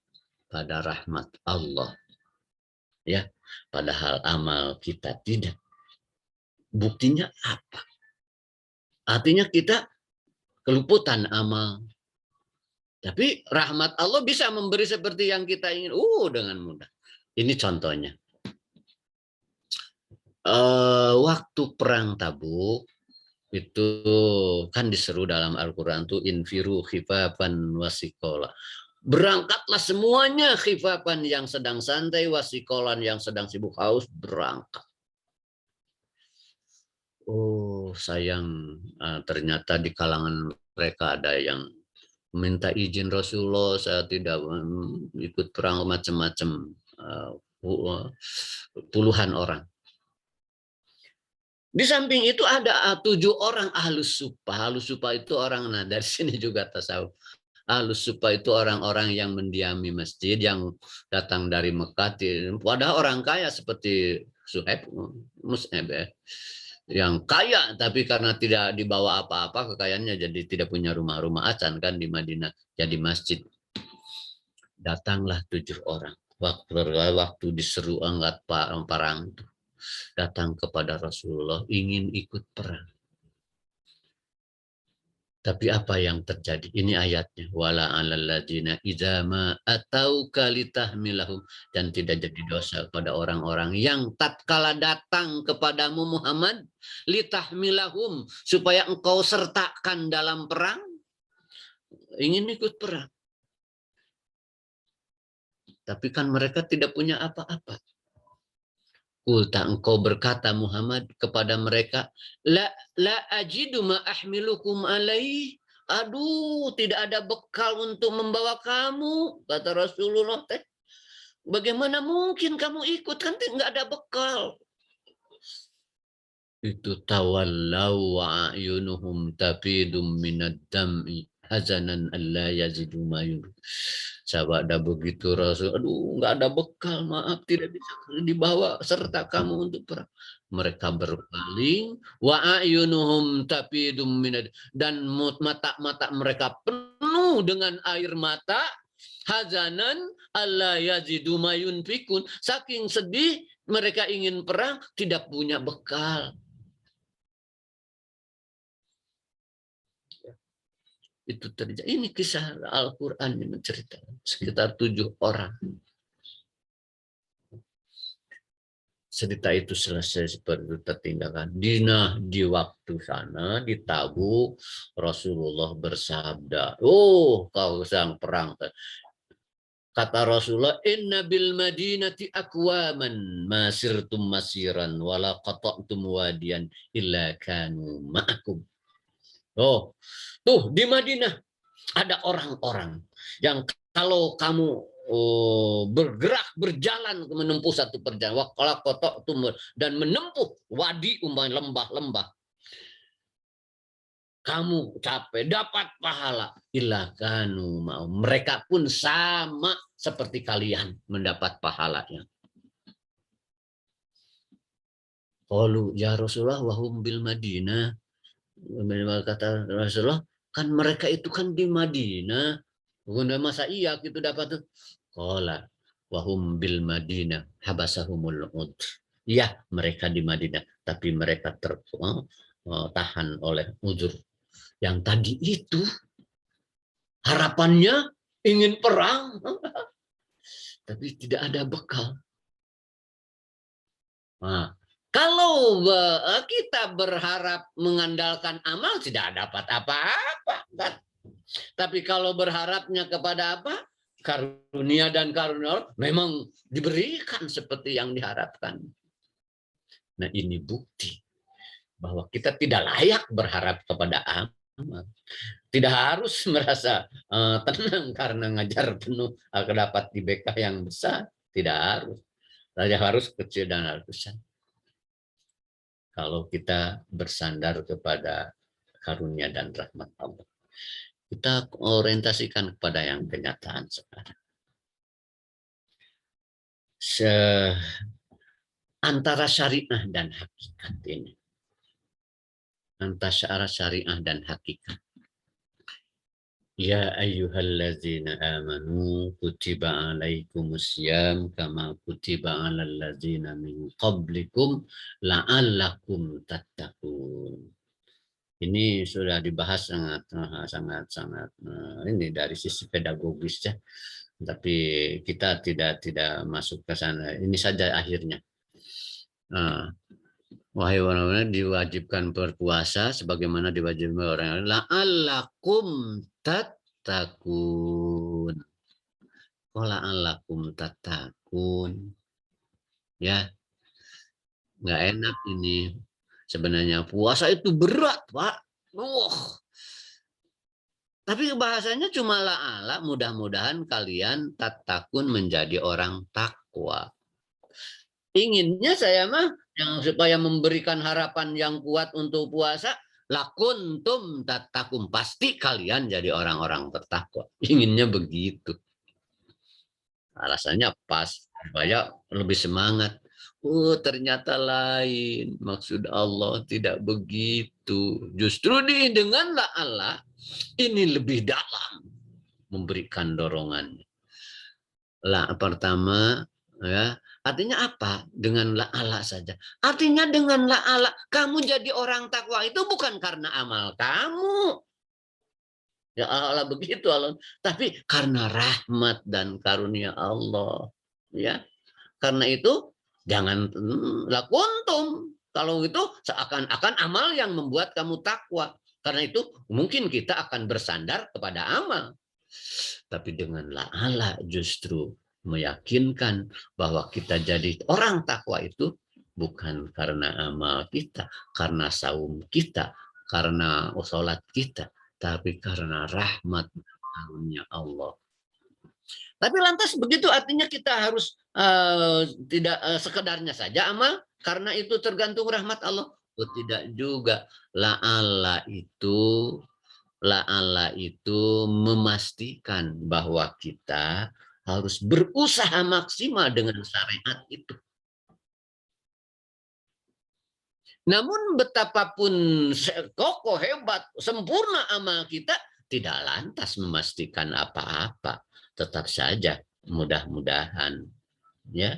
[SPEAKER 2] pada rahmat Allah, ya? Padahal amal kita tidak. Buktinya apa? Artinya kita keluputan amal. Tapi rahmat Allah bisa memberi seperti yang kita ingin. Dengan mudah. Ini contohnya. Waktu perang Tabuk itu kan diseru dalam Al-Quran tuh infiru khifafan wasikola. Berangkatlah semuanya, khifafan yang sedang santai, wasikolan yang sedang sibuk haus berangkat. Sayang, ternyata di kalangan mereka ada yang minta izin Rasulullah, saya tidak ikut perang, macam-macam, puluhan orang. Di samping itu ada 7 orang ahlus supa. Ahlus supa itu orang, nah dari sini juga tasawuf. Ahlus supa itu orang-orang yang mendiami masjid, yang datang dari Mekah. Padahal orang kaya seperti Suhaib, Mus'ab, yang kaya, tapi karena tidak dibawa apa-apa kekayaannya, jadi tidak punya rumah-rumah acan kan di Madinah, jadi masjid. Datanglah 7 orang. Waktu diseru angkat perang itu, datang kepada Rasulullah ingin ikut perang. Tapi apa yang terjadi? Ini ayatnya. Wala 'alal ladzina idza ma atauka litahmilahum, dan tidak jadi dosa pada orang-orang yang tatkala datang kepadamu Muhammad litahmilahum, supaya engkau sertakan dalam perang, ingin ikut perang. Tapi kan mereka tidak punya apa-apa. Kulta, engkau berkata Muhammad kepada mereka, la ajidu ma ahmilukum alaih. Aduh, tidak ada bekal untuk membawa kamu, kata Rasulullah. Bagaimana mungkin kamu ikut, kan nggak ada bekal. Itu tawallau wa ayunuhum tafidum minad dam'i hazanan alla yazidu mayun. Sahabat dah begitu Rasul, aduh nggak ada bekal, maaf tidak bisa dibawa serta kamu untuk perang. Mereka berpaling, wa ayunuhum tafidum minad, dan mata-mata mereka penuh dengan air mata, hazanan alla yazidu mayun fikun, saking sedih mereka ingin perang, tidak punya bekal. Itu terjadi. Ini kisah Al-Quran yang menceritakan sekitar 7 orang. Cerita itu selesai seperti itu, tertinggalkan. Di waktu sana di Tabuk, Rasulullah bersabda, kau sang perang. Kata Rasulullah, inna bil madinati aqwaman masirtum masiran wala qata'tum wadiyan illa kanu ma'akum. Tuh di Madinah ada orang-orang yang kalau kamu bergerak, berjalan menempuh satu perjalanan, dan menempuh wadi, lembah-lembah, kamu capek, dapat pahala. Ilakanu mau, mereka pun sama seperti kalian mendapat pahalanya. Qalu ya Rasulullah wahum bil Madinah. Kata Rasulullah, kan mereka itu kan di Madinah. Bukan masa iya gitu dapat tuh. Qala wahum bil Madinah habasahumul udhr. Ya, mereka di Madinah, tapi mereka tertahan oleh uzur. Yang tadi itu harapannya ingin perang, tapi tidak ada bekal. Nah, kalau kita berharap mengandalkan amal, tidak dapat apa-apa. Tapi kalau berharapnya kepada apa? Karunia dan karunia memang diberikan seperti yang diharapkan. Nah, ini bukti bahwa kita tidak layak berharap kepada amal. Tidak harus merasa tenang karena ngajar penuh akan dapat di BK yang besar. Tidak harus. Saja harus kecil dan harus besar. Kalau kita bersandar kepada karunia dan rahmat Allah, kita orientasikan kepada yang kenyataan sekarang. Antara syariah dan hakikat ini. Antara syariah dan hakikat. Ya ayyuhallazina amanu kutiba alaikumusiyam kama kutiba alal ladzina min qablikum la'allakum tattaqun. Ini sudah dibahas sangat ini dari sisi pedagogis ya. Tapi kita tidak masuk ke sana. Ini saja akhirnya. Wahai orang-orang diwajibkan berpuasa sebagaimana diwajibkan orang lain. La'allakum tattaqun. La'allakum tattaqun. Ya, nggak enak ini. Sebenarnya puasa itu berat, Pak. Tapi bahasanya cuma la'ala, mudah-mudahan kalian tattaqun menjadi orang takwa. Inginnya saya mah yang supaya memberikan harapan yang kuat untuk puasa, lakuntum tattaqun, pasti kalian jadi orang-orang bertakwa. Inginnya begitu. Alasannya pas supaya lebih semangat. Oh, ternyata lain. Maksud Allah tidak begitu. Justru dengan Allah ini lebih dalam memberikan dorongannya. Pertama, ya, artinya apa? Dengan Allah saja. Artinya dengan Allah kamu jadi orang takwa itu bukan karena amal kamu. Ya Allah begitu Allah, tapi karena rahmat dan karunia Allah. Ya, karena itu jangan lakuntum. Kalau itu seakan-akan amal yang membuat kamu takwa. Karena itu mungkin kita akan bersandar kepada amal. Tapi dengan la'ala justru meyakinkan bahwa kita jadi orang takwa itu bukan karena amal kita, karena saum kita, karena sholat kita, tapi karena rahmat karunia Allah. Tapi lantas begitu artinya kita harus tidak sekedarnya saja amal karena itu tergantung rahmat Allah. Oh, tidak juga. La'alla itu memastikan bahwa kita harus berusaha maksimal dengan syariat itu. Namun betapapun kokoh, hebat, sempurna amal kita, tidak lantas memastikan apa-apa. Tetap saja mudah-mudahan ya.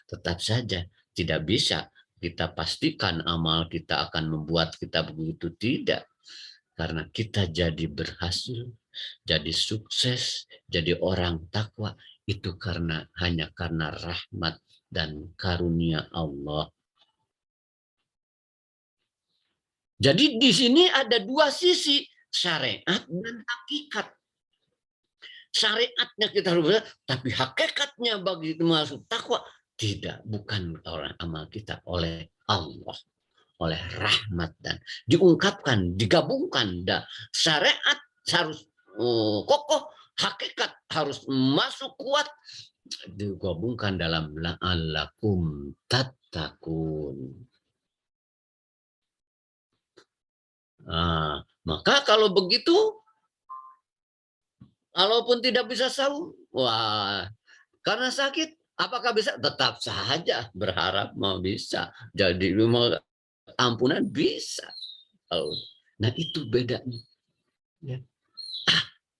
[SPEAKER 2] Tetap saja tidak bisa kita pastikan amal kita akan membuat kita begitu, tidak. Karena kita jadi berhasil, jadi sukses, jadi orang takwa itu hanya karena rahmat dan karunia Allah. Jadi di sini ada dua sisi, syariat dan hakikat. Syariatnya kita harus, tapi hakikatnya bagi masuk takwa tidak, bukan orang amal kita, oleh Allah, oleh rahmat dan diungkapkan, digabungkan. Dan syariat harus kokoh, hakikat harus masuk kuat, digabungkan dalam la'allakum tattaqun. Maka kalau begitu, walaupun tidak bisa saum, wah, karena sakit, apakah bisa? Tetap saja berharap mau bisa. Jadi mau ampunan bisa. Nah itu bedanya. Ya.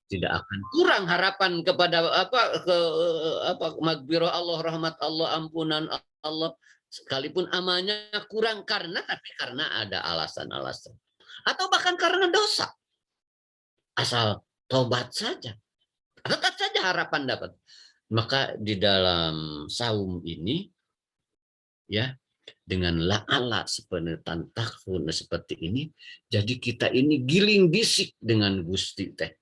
[SPEAKER 2] Tidak akan kurang harapan kepada maghfirah Allah, rahmat Allah, ampunan Allah, sekalipun amalnya kurang karena ada alasan-alasan. Atau bahkan karena dosa. Asal tobat saja. Tetap saja harapan dapat. Maka di dalam saum ini, ya, dengan la'ala seperti ini, jadi kita ini giling bisik dengan Gusti teh.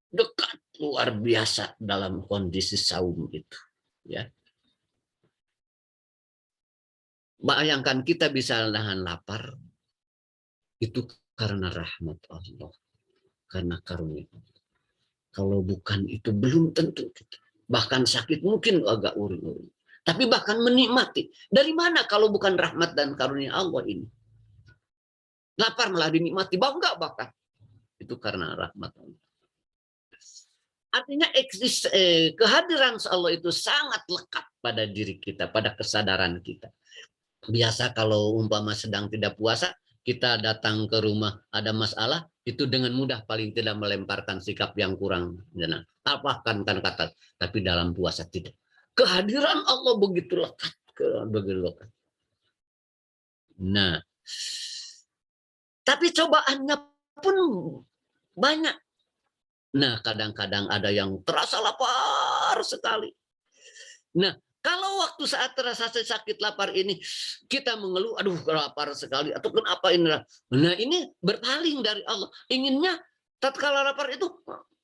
[SPEAKER 2] Dekat luar biasa dalam kondisi saum itu. Ya. Bayangkan kita bisa nahan lapar, itu karena rahmat Allah, karena karunia. Kalau bukan itu belum tentu kita. Bahkan sakit mungkin agak uring-uring. Tapi bahkan menikmati. Dari mana kalau bukan rahmat dan karunia Allah ini? Lapar malah dinikmati, bangga bahkan. Itu karena rahmat Allah. Artinya kehadiran Allah itu sangat lekat pada diri kita, pada kesadaran kita. Biasa kalau umpama sedang tidak puasa, kita datang ke rumah ada masalah, itu dengan mudah paling tidak melemparkan sikap yang kurang. Apa kan kata, tapi dalam puasa tidak. Kehadiran Allah begitu lekat, begitu lekat. Nah, Tapi cobaannya pun banyak. Nah, kadang-kadang ada yang terasa lapar sekali. Nah, kalau waktu saat terasa sakit lapar ini kita mengeluh, aduh lapar sekali, atau kenapa ini? Nah, ini berpaling dari Allah. Inginnya tatkala lapar itu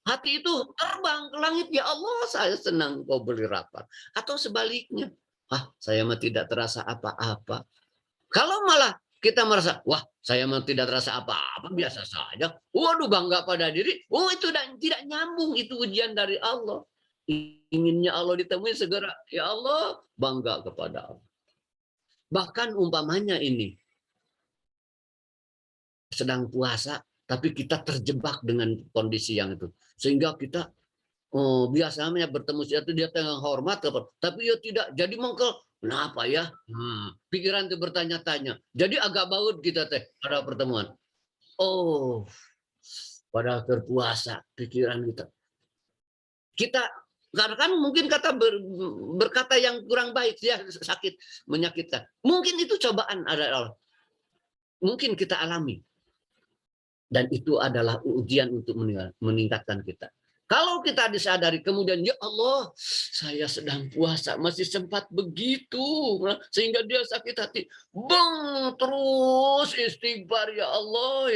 [SPEAKER 2] hati itu terbang ke langit, ya Allah saya senang kau beri lapar. Atau sebaliknya, saya mah tidak terasa apa-apa. Kalau malah kita merasa, wah saya mah tidak terasa apa-apa, biasa saja. Waduh bangga pada diri, itu tidak nyambung, itu ujian dari Allah. Inginnya Allah ditemui segera, ya Allah bangga kepada Allah. Bahkan umpamanya ini, sedang puasa, tapi kita terjebak dengan kondisi yang itu. Sehingga kita biasanya bertemu siapa dia tengah hormat, tapi ya tidak jadi mengkel. Kenapa ya? Pikiran itu bertanya-tanya. Jadi agak baut kita pada pertemuan. Oh, pada berpuasa pikiran kita karena kan mungkin kata berkata yang kurang baik, dia sakit, menyakitkan. Mungkin itu cobaan adalah mungkin kita alami. Dan itu adalah ujian untuk meningkatkan kita. Kalau kita disadari kemudian, ya Allah, saya sedang puasa, masih sempat begitu. Sehingga dia sakit hati. Terus istighfar, ya Allah.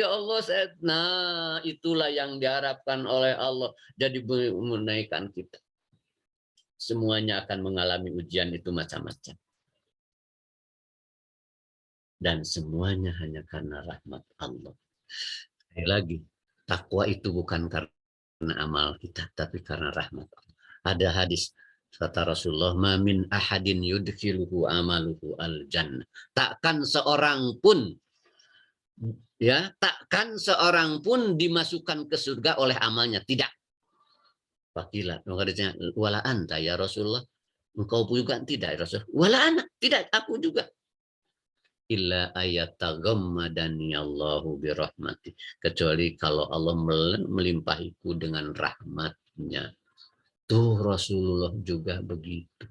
[SPEAKER 2] Nah, itulah yang diharapkan oleh Allah. Jadi menaikkan kita. Semuanya akan mengalami ujian itu macam-macam. Dan semuanya hanya karena rahmat Allah. Sekali lagi, takwa itu bukan karena amal kita, tapi karena rahmat Allah. Ada hadis kata Rasulullah, "Ma min ahadin yudkhiluhu amaluhu al-jannah." Takkan seorang pun dimasukkan ke surga oleh amalnya, tidak. Fakila, makanya wala anta ya Rasulullah. Engkau juga tidak Rasul. Wala ana, tidak aku juga. Illa ayataghammadani Allahu birahmati, kecuali kalau Allah melimpahiku dengan rahmatnya. Tuh Rasulullah juga begitu.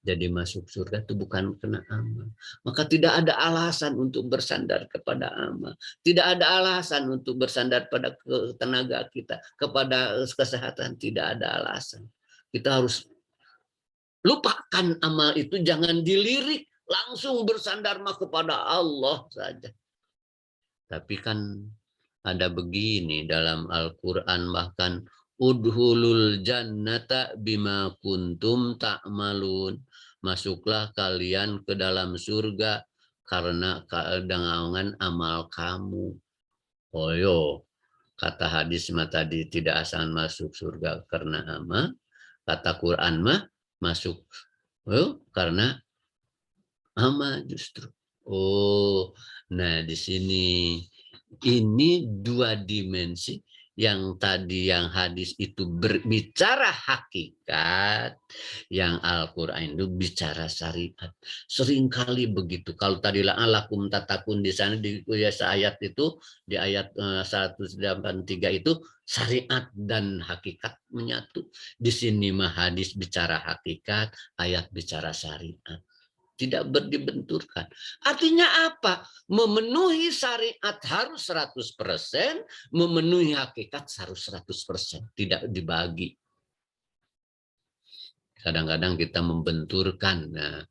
[SPEAKER 2] Jadi masuk surga itu bukan kena amal. Maka tidak ada alasan untuk bersandar kepada amal. Tidak ada alasan untuk bersandar pada tenaga kita, kepada kesehatan. Tidak ada alasan. Kita harus lupakan amal itu, jangan dilirik. Langsung bersandar kepada Allah saja. Tapi kan ada begini dalam Al-Quran, bahkan udhulul jannata bima kuntum ta'malun. Masuklah kalian ke dalam surga karena dengan amal kamu. Oh yo, kata hadis tadi tidak asal masuk surga karena amal. Kata Quran mah masuk karena amal justru. Oh, nah di sini ini dua dimensi. Yang tadi yang hadis itu berbicara hakikat, yang Al-Quran itu bicara syariat. Seringkali begitu. Kalau tadi la'alakum tatakun di sana di ayat itu, di ayat 183 itu syariat dan hakikat menyatu. Di sini mah hadis bicara hakikat, ayat bicara syariat. Tidak dibenturkan. Artinya apa? Memenuhi syariat harus 100%, memenuhi hakikat harus 100%. Tidak dibagi. Kadang-kadang kita membenturkan. Nah,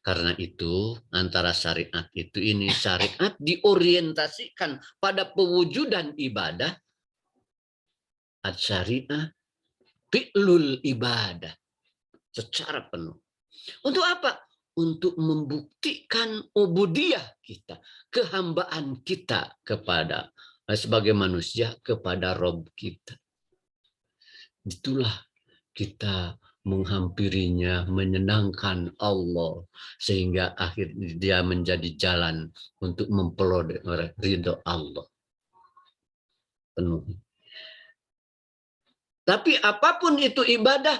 [SPEAKER 2] karena itu antara syariat itu ini, syariat diorientasikan pada pewujudan ibadah. Syariah fi'lul ibadah secara penuh. Untuk apa? Untuk membuktikan ubudiyah kita, kehambaan kita kepada sebagai manusia kepada Rob kita. Itulah kita menghampirinya, menyenangkan Allah sehingga akhirnya dia menjadi jalan untuk memperoleh ridho Allah penuh. Tapi apapun itu ibadah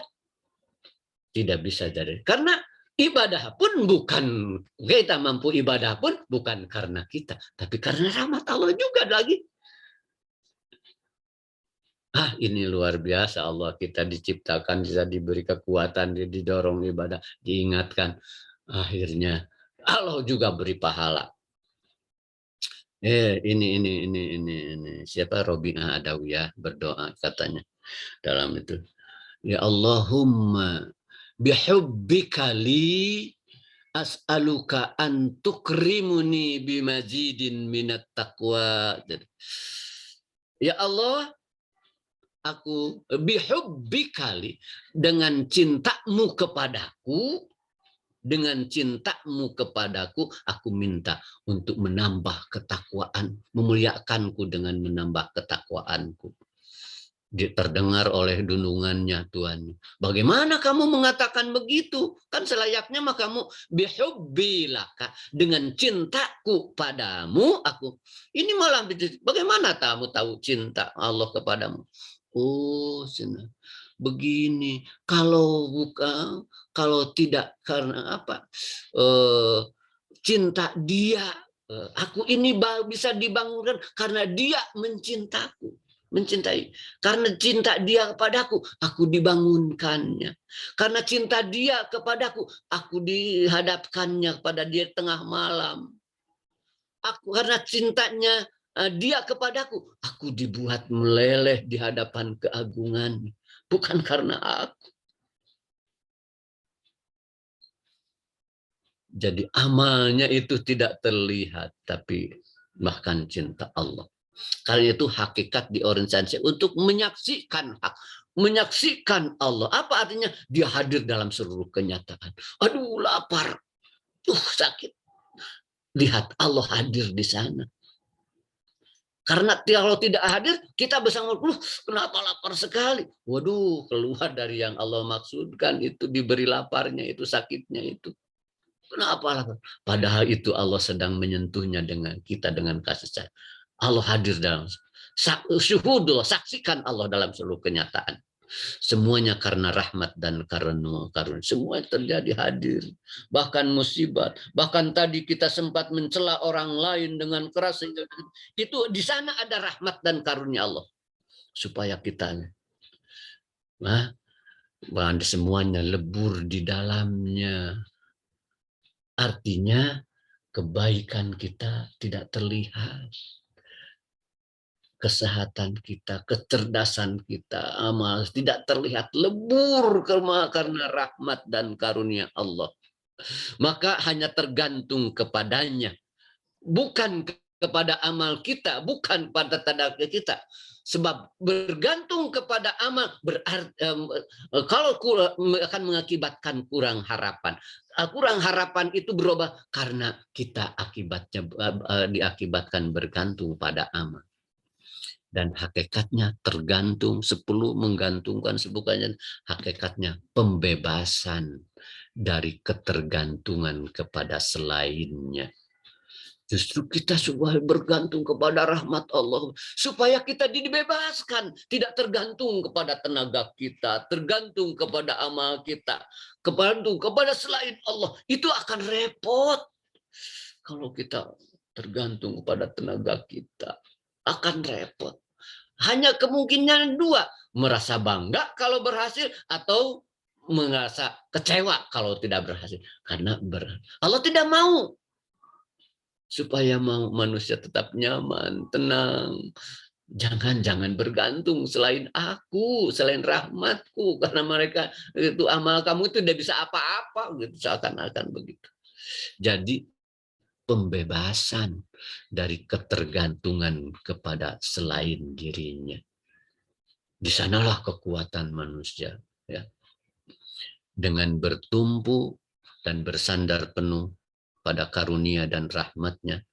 [SPEAKER 2] tidak bisa jadi, karena ibadah pun bukan kita mampu, ibadah pun bukan karena kita, tapi karena rahmat Allah juga lagi. Ini luar biasa, Allah kita diciptakan, bisa diberi kekuatan, didorong ibadah, diingatkan. Akhirnya Allah juga beri pahala. Ini siapa, Robi'ah Adawiyah berdoa katanya dalam itu. Ya Allahumma bihubbika li as'aluka an tukrimuni bimazidin minat taqwa. Ya Allah, aku bihubbika li, dengan cintamu kepadaku, dengan cintamu kepadaku, aku minta untuk menambah ketakwaan, memuliakanku dengan menambah ketakwaanku. Terdengar oleh dunungannya Tuhan. Bagaimana kamu mengatakan begitu? Kan selayaknya mah kamu bihubbilaka, dengan cintaku padamu aku. Ini malah bagaimana kamu tahu cinta Allah kepadamu? Oh, begini. Kalau tidak karena apa? Cinta dia, aku ini bisa dibangunkan karena dia mencintai. Karena cinta dia kepadaku, aku dibangunkannya. Karena cinta dia kepadaku, aku dihadapkannya kepada dia tengah malam. Karena cintanya dia kepadaku, aku dibuat meleleh di hadapan keagungan. Bukan karena aku. Jadi amalnya itu tidak terlihat, tapi bahkan cinta Allah. Karena itu hakikat di organisasi untuk menyaksikan menyaksikan Allah. Apa artinya? Dia hadir dalam seluruh kenyataan. Aduh, lapar. Sakit. Lihat Allah hadir di sana. Karena kalau tidak hadir, kita bersama, kenapa lapar sekali? Waduh, keluar dari yang Allah maksudkan, itu diberi laparnya, itu sakitnya itu. Kenapa lapar? Padahal itu Allah sedang menyentuhnya dengan kita dengan kasih sayang. Allah hadir dalam syuhudullah, saksikan Allah dalam seluruh kenyataan. Semuanya karena rahmat dan karunia. Semua terjadi hadir. Bahkan musibah. Bahkan tadi kita sempat mencela orang lain dengan keras. Itu di sana ada rahmat dan karunia Allah. Supaya kita semuanya lebur di dalamnya. Artinya kebaikan kita tidak terlihat. Kesehatan kita, kecerdasan kita, amal tidak terlihat, lebur karena rahmat dan karunia Allah. Maka hanya tergantung kepadanya, bukan kepada amal kita, bukan pada tenaga kita. Sebab bergantung kepada amal berarti kalau akan mengakibatkan kurang harapan. Kurang harapan itu berubah karena kita akibatnya diakibatkan bergantung pada amal. Dan hakikatnya tergantung, 10 menggantungkan sebutannya, hakikatnya pembebasan dari ketergantungan kepada selainnya. Justru kita semua bergantung kepada rahmat Allah supaya kita dibebaskan, tidak tergantung kepada tenaga kita, tergantung kepada amal kita, tergantung kepada selain Allah. Itu akan repot kalau kita tergantung kepada tenaga kita, akan repot. Hanya kemungkinan 2, merasa bangga kalau berhasil atau merasa kecewa kalau tidak berhasil. Karena Allah tidak mau supaya manusia tetap nyaman, tenang. Jangan bergantung selain aku, selain rahmatku, karena mereka itu amal kamu itu tidak bisa apa-apa, gitu, seakan-akan begitu. Jadi pembebasan dari ketergantungan kepada selain dirinya. Di sanalah kekuatan manusia, ya. Dengan bertumpu dan bersandar penuh pada karunia dan rahmatnya,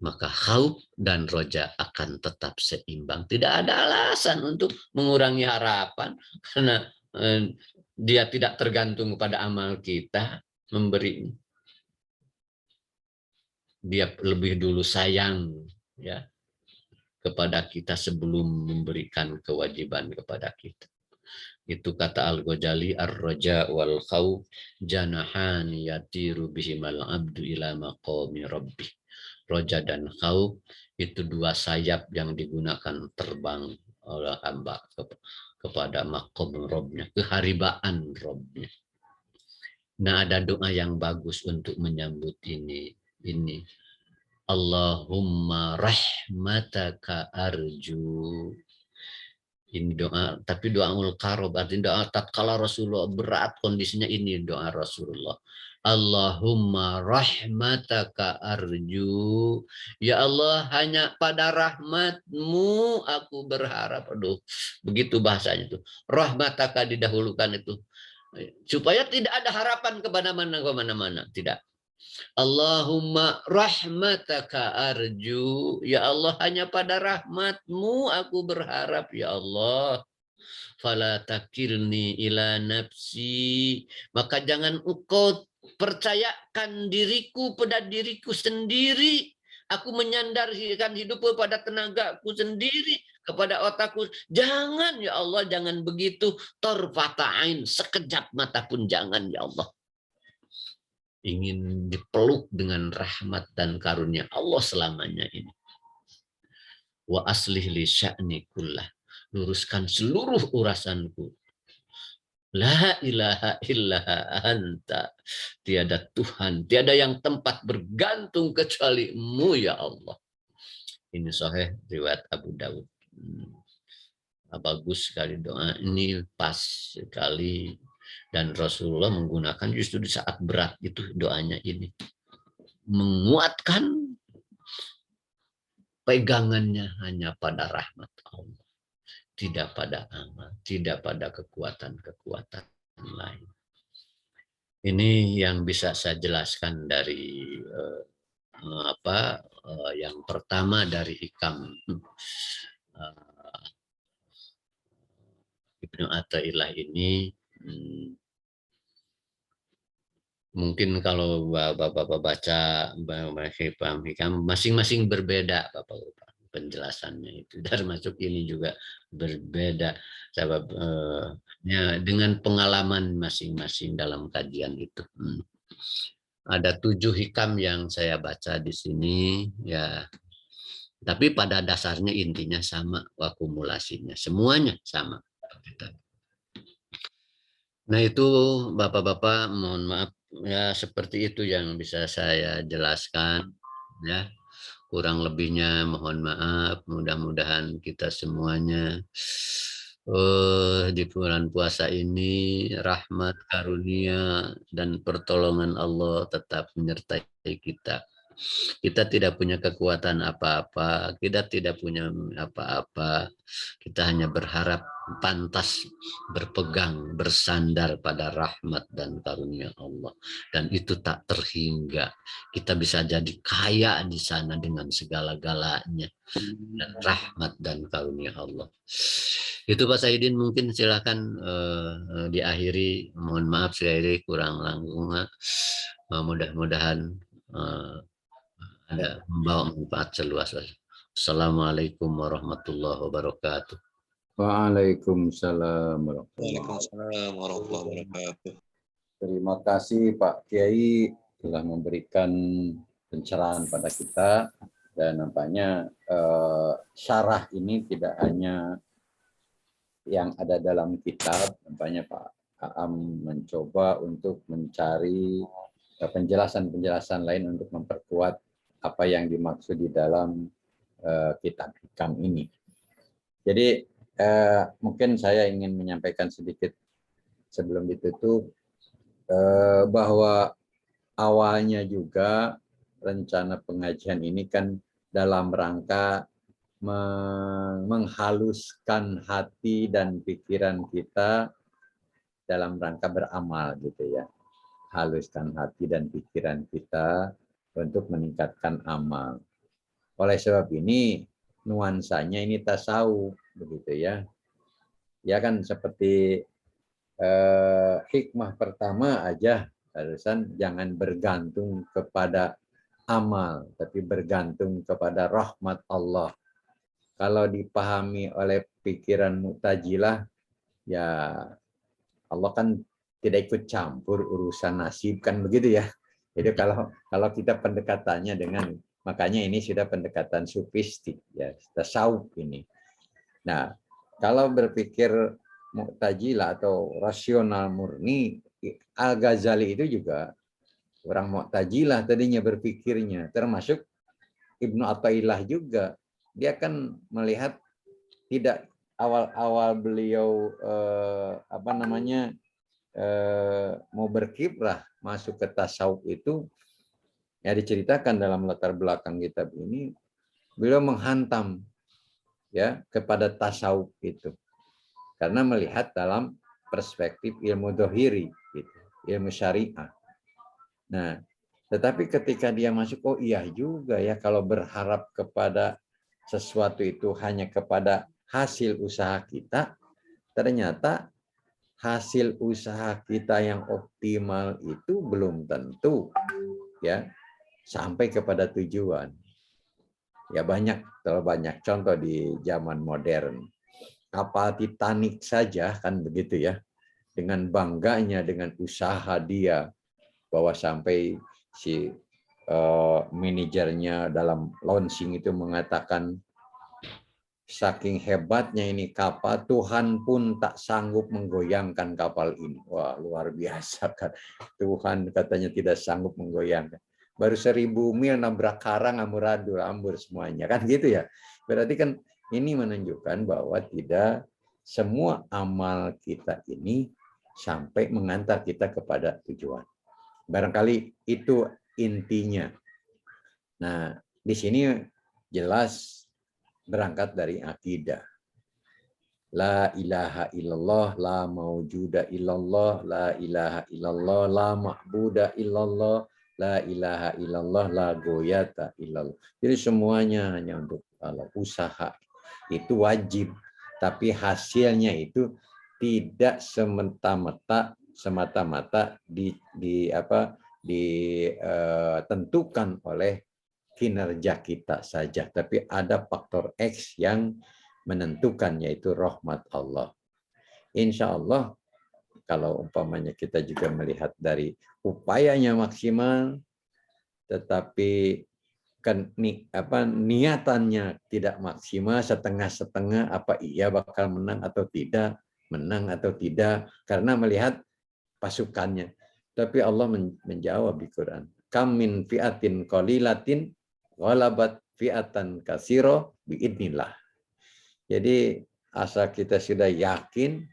[SPEAKER 2] maka khauf dan roja akan tetap seimbang. Tidak ada alasan untuk mengurangi harapan, karena dia tidak tergantung pada amal kita memberi. Dia lebih dulu sayang, ya, kepada kita sebelum memberikan kewajiban kepada kita. Itu kata Al-Ghazali, ar-raja wal khauf janahan yatiru bihimal abdu ila maqami rabbih. Roja dan khauf itu 2 sayap yang digunakan terbang oleh hamba kepada maqam Rabbnya, keharibaan Rabbnya. Nah, ada doa yang bagus untuk menyambut ini. Allahumma rahmataka arju. Ini doa, tapi doa ul-qarob, artinya doa tatkala Rasulullah berat kondisinya, ini doa Rasulullah. Allahumma rahmataka arju. Ya Allah, hanya pada rahmatmu aku berharap. Aduh, begitu bahasanya itu. Rahmataka didahulukan itu. Supaya tidak ada harapan kemana-mana. Tidak. Allahumma rahmataka arju. Ya Allah, hanya pada rahmatmu aku berharap, ya Allah. Fala takilni ila nafsi. Maka jangan engkau percayakan diriku pada diriku sendiri. Aku menyandarkan hidupku pada tenagaku sendiri, kepada otakku. Jangan, ya Allah, jangan begitu. Torfata'ain, sekejap mata pun jangan, ya Allah. Ingin dipeluk dengan rahmat dan karunia Allah selamanya ini. Wa aslih li sya'ni kullah. Luruskan seluruh urasanku. La ilaha illa anta. Tiada Tuhan, tiada yang tempat bergantung kecuali-Mu, ya Allah. Ini sahih riwayat Abu Dawud. Bagus sekali doa ini, pas sekali. Dan Rasulullah menggunakan justru di saat berat itu doanya ini. Menguatkan pegangannya hanya pada rahmat Allah. Tidak pada amal, tidak pada kekuatan-kekuatan lain. Ini yang bisa saya jelaskan dari yang pertama dari hikam Ibnu Athaillah ini. Mungkin kalau Bapak-Bapak baca hikam masing-masing berbeda, Bapak-Bapak, penjelasannya itu, termasuk ini juga berbeda dengan pengalaman masing-masing dalam kajian itu. Ada 7 hikam yang saya baca di sini, ya. Tapi pada dasarnya intinya sama, akumulasinya semuanya sama. Nah itu Bapak-Bapak, mohon maaf ya, seperti itu yang bisa saya jelaskan ya. Kurang lebihnya mohon maaf. Mudah-mudahan kita semuanya di bulan puasa ini rahmat, karunia, dan pertolongan Allah tetap menyertai kita. Kita tidak punya kekuatan apa-apa, kita tidak punya apa-apa. Kita hanya berharap pantas berpegang, bersandar pada rahmat dan karunia Allah. Dan itu tak terhingga. Kita bisa jadi kaya di sana dengan segala-galanya. Dan rahmat dan karunia Allah. Itu Pak Saidin, mungkin silakan diakhiri. Mohon maaf sekali kurang langsung. Mudah-mudahan ada membawa manfaat seluas-luasnya. Assalamualaikum warahmatullahi wabarakatuh.
[SPEAKER 1] Waalaikumsalam
[SPEAKER 3] warahmatullahi wabarakatuh.
[SPEAKER 1] Terima kasih Pak Kiai telah memberikan pencerahan pada kita, dan nampaknya syarah ini tidak hanya yang ada dalam kitab, nampaknya Pak Aam mencoba untuk mencari penjelasan-penjelasan lain untuk memperkuat apa yang dimaksud di dalam kitab hikam ini. Jadi mungkin saya ingin menyampaikan sedikit sebelum ditutup bahwa awalnya juga rencana pengajian ini kan dalam rangka menghaluskan hati dan pikiran kita dalam rangka beramal gitu ya. Haluskan hati dan pikiran kita untuk meningkatkan amal. Oleh sebab ini nuansanya ini tasawuf begitu ya. Ya kan seperti hikmah pertama aja, harusan jangan bergantung kepada amal, tapi bergantung kepada rahmat Allah. Kalau dipahami oleh pikiran Mu'tazilah, ya Allah kan tidak ikut campur urusan nasib, kan begitu ya. Jadi kalau kita pendekatannya dengan, makanya ini sudah pendekatan sufistik ya, tasawuf ini. Nah, kalau berpikir Mu'tazilah atau rasional murni, Al-Ghazali itu juga orang Mu'tazilah tadinya berpikirnya, termasuk Ibnu Athaillah juga, dia kan melihat tidak awal-awal beliau mau berkiprah masuk ke tasawuf itu, ya diceritakan dalam latar belakang kitab ini, beliau menghantam ya kepada tasawuf itu karena melihat dalam perspektif ilmu dohiri, gitu, ilmu syariah. Nah, tetapi ketika dia masuk, oh iya juga ya, kalau berharap kepada sesuatu itu hanya kepada hasil usaha kita, ternyata hasil usaha kita yang optimal itu belum tentu ya sampai kepada tujuan. Ya terlalu banyak contoh di zaman modern. Kapal Titanic saja kan begitu ya, dengan bangganya, dengan usaha dia, bahwa sampai si manajernya dalam launching itu mengatakan, saking hebatnya ini kapal, Tuhan pun tak sanggup menggoyangkan kapal ini. Wah, luar biasa kan. Tuhan katanya tidak sanggup menggoyangkan. Baru 1000 mil nabrak karang, amburadul, ambur semuanya. Kan gitu ya. Berarti kan ini menunjukkan bahwa tidak semua amal kita ini sampai mengantar kita kepada tujuan. Barangkali itu intinya. Nah, di sini jelas berangkat dari akidah. La ilaha illallah, la maujuda illallah, la ilaha illallah, la ma'buda illallah, la ilaha illallah, la goyata illallah. Jadi semuanya hanya untuk Allah. Usaha itu wajib, tapi hasilnya itu tidak semata-mata ditentukan oleh kinerja kita saja, tapi ada faktor X yang menentukan, yaitu rahmat Allah. Insya Allah kalau umpamanya kita juga melihat dari upayanya maksimal, tetapi kan niatannya tidak maksimal, setengah-setengah, apa iya bakal menang atau tidak, karena melihat pasukannya. Tapi Allah menjawab di Quran, kam min fi'atin qalilatin ghalabat fi'atan katsira biidznillah. Jadi asal kita sudah yakin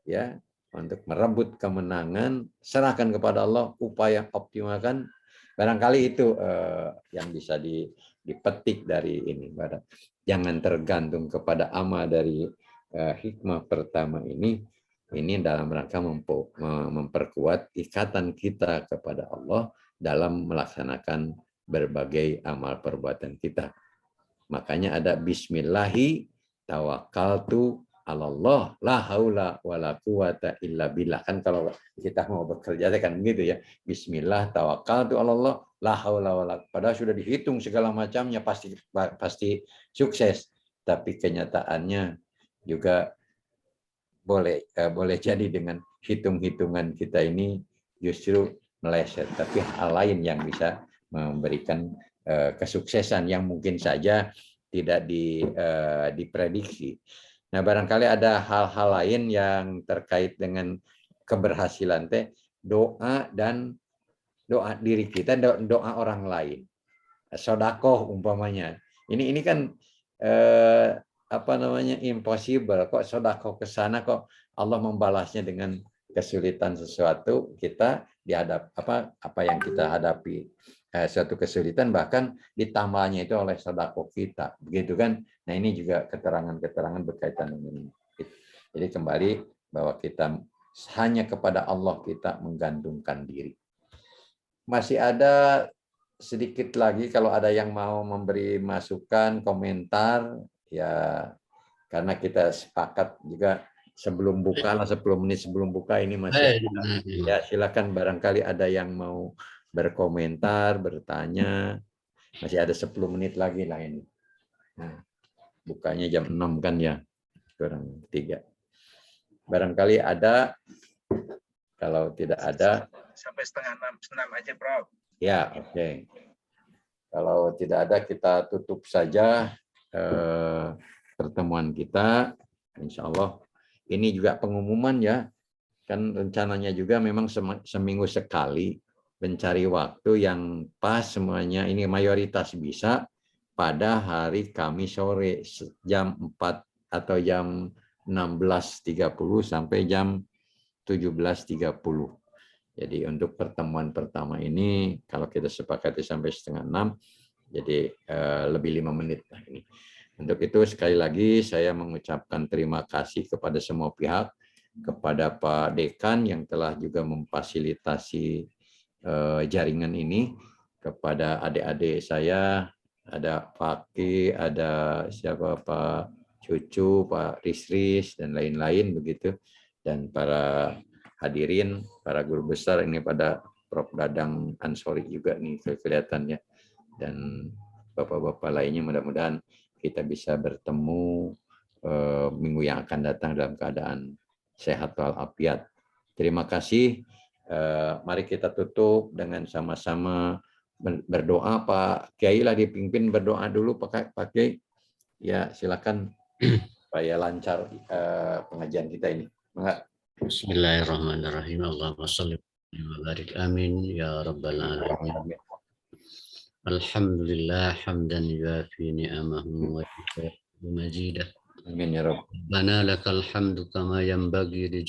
[SPEAKER 1] ya untuk merebut kemenangan, serahkan kepada Allah, upaya optimalkan. Barangkali itu yang bisa dipetik dari ini. Jangan tergantung kepada amal dari hikmah pertama ini dalam rangka memperkuat ikatan kita kepada Allah dalam melaksanakan berbagai amal perbuatan kita. Makanya ada bismillahi tawakkaltu Allah, la haula wala quwata illa billah. Kan kalau kita mau bekerja kan begitu ya. Bismillah tawakkaltu Allah, la haula wala, padahal sudah dihitung segala macamnya, pasti sukses. Tapi kenyataannya juga boleh jadi dengan hitung-hitungan kita ini justru meleset. Tapi hal lain yang bisa memberikan kesuksesan yang mungkin saja tidak diprediksi. Nah, barangkali ada hal-hal lain yang terkait dengan keberhasilan doa diri kita, doa orang lain. Sodakoh umpamanya. Ini kan impossible, kok sodakoh ke sana kok Allah membalasnya dengan kesulitan sesuatu, kita dihadap apa yang kita hadapi, suatu kesulitan, bahkan ditambahnya itu oleh sedekah kita, begitu kan. Nah, ini juga keterangan-keterangan berkaitan dengan itu. Jadi kembali bahwa kita hanya kepada Allah kita menggantungkan diri. Masih ada sedikit lagi kalau ada yang mau memberi masukan, komentar, ya, karena kita sepakat juga sebelum buka, 10 menit sebelum buka ini masih ada. Ya, silakan, barangkali ada yang mau berkomentar, bertanya. Masih ada 10 menit lagi lah ini. Nah, bukanya jam 6 kan ya, kurang 3. Barangkali ada, kalau tidak ada.
[SPEAKER 3] Sampai setengah 6 aja, Prof.
[SPEAKER 1] Ya, oke. Kalau tidak ada, kita tutup saja pertemuan kita. Insya Allah. Ini juga pengumuman ya. Kan rencananya juga memang seminggu sekali, mencari waktu yang pas semuanya. Ini mayoritas bisa, pada hari Kamis sore jam 4 atau jam 16.30 sampai jam 17.30. Jadi untuk pertemuan pertama ini kalau kita sepakati sampai 5:30, jadi lebih 5 menit lah ini. Untuk itu sekali lagi saya mengucapkan terima kasih kepada semua pihak, kepada Pak Dekan yang telah juga memfasilitasi jaringan ini, kepada adik-adik saya, ada Pak Ki, ada siapa Pak Cucu, Pak Risris dan lain-lain begitu, dan para hadirin, para guru besar ini pada Prof. Dadang Ansori juga nih kelihatannya, dan bapak-bapak lainnya. Mudah-mudahan kita bisa bertemu minggu yang akan datang dalam keadaan sehat walafiat. Terima kasih. Mari kita tutup dengan sama-sama berdoa. Pak Kiai lah dipimpin berdoa dulu Pak Kiai. Ya silakan supaya lancar pengajian kita ini. Enggak.
[SPEAKER 2] Bismillahirrahmanirrahim. Allahumma shalli wa barik amin ya rabbal alamin. Alhamdulillah hamdan yuafi ni'amahu wa yukafi majidah.
[SPEAKER 1] Amin ya rabb.
[SPEAKER 2] Rabbana lakal hamdu kama yanbaghi li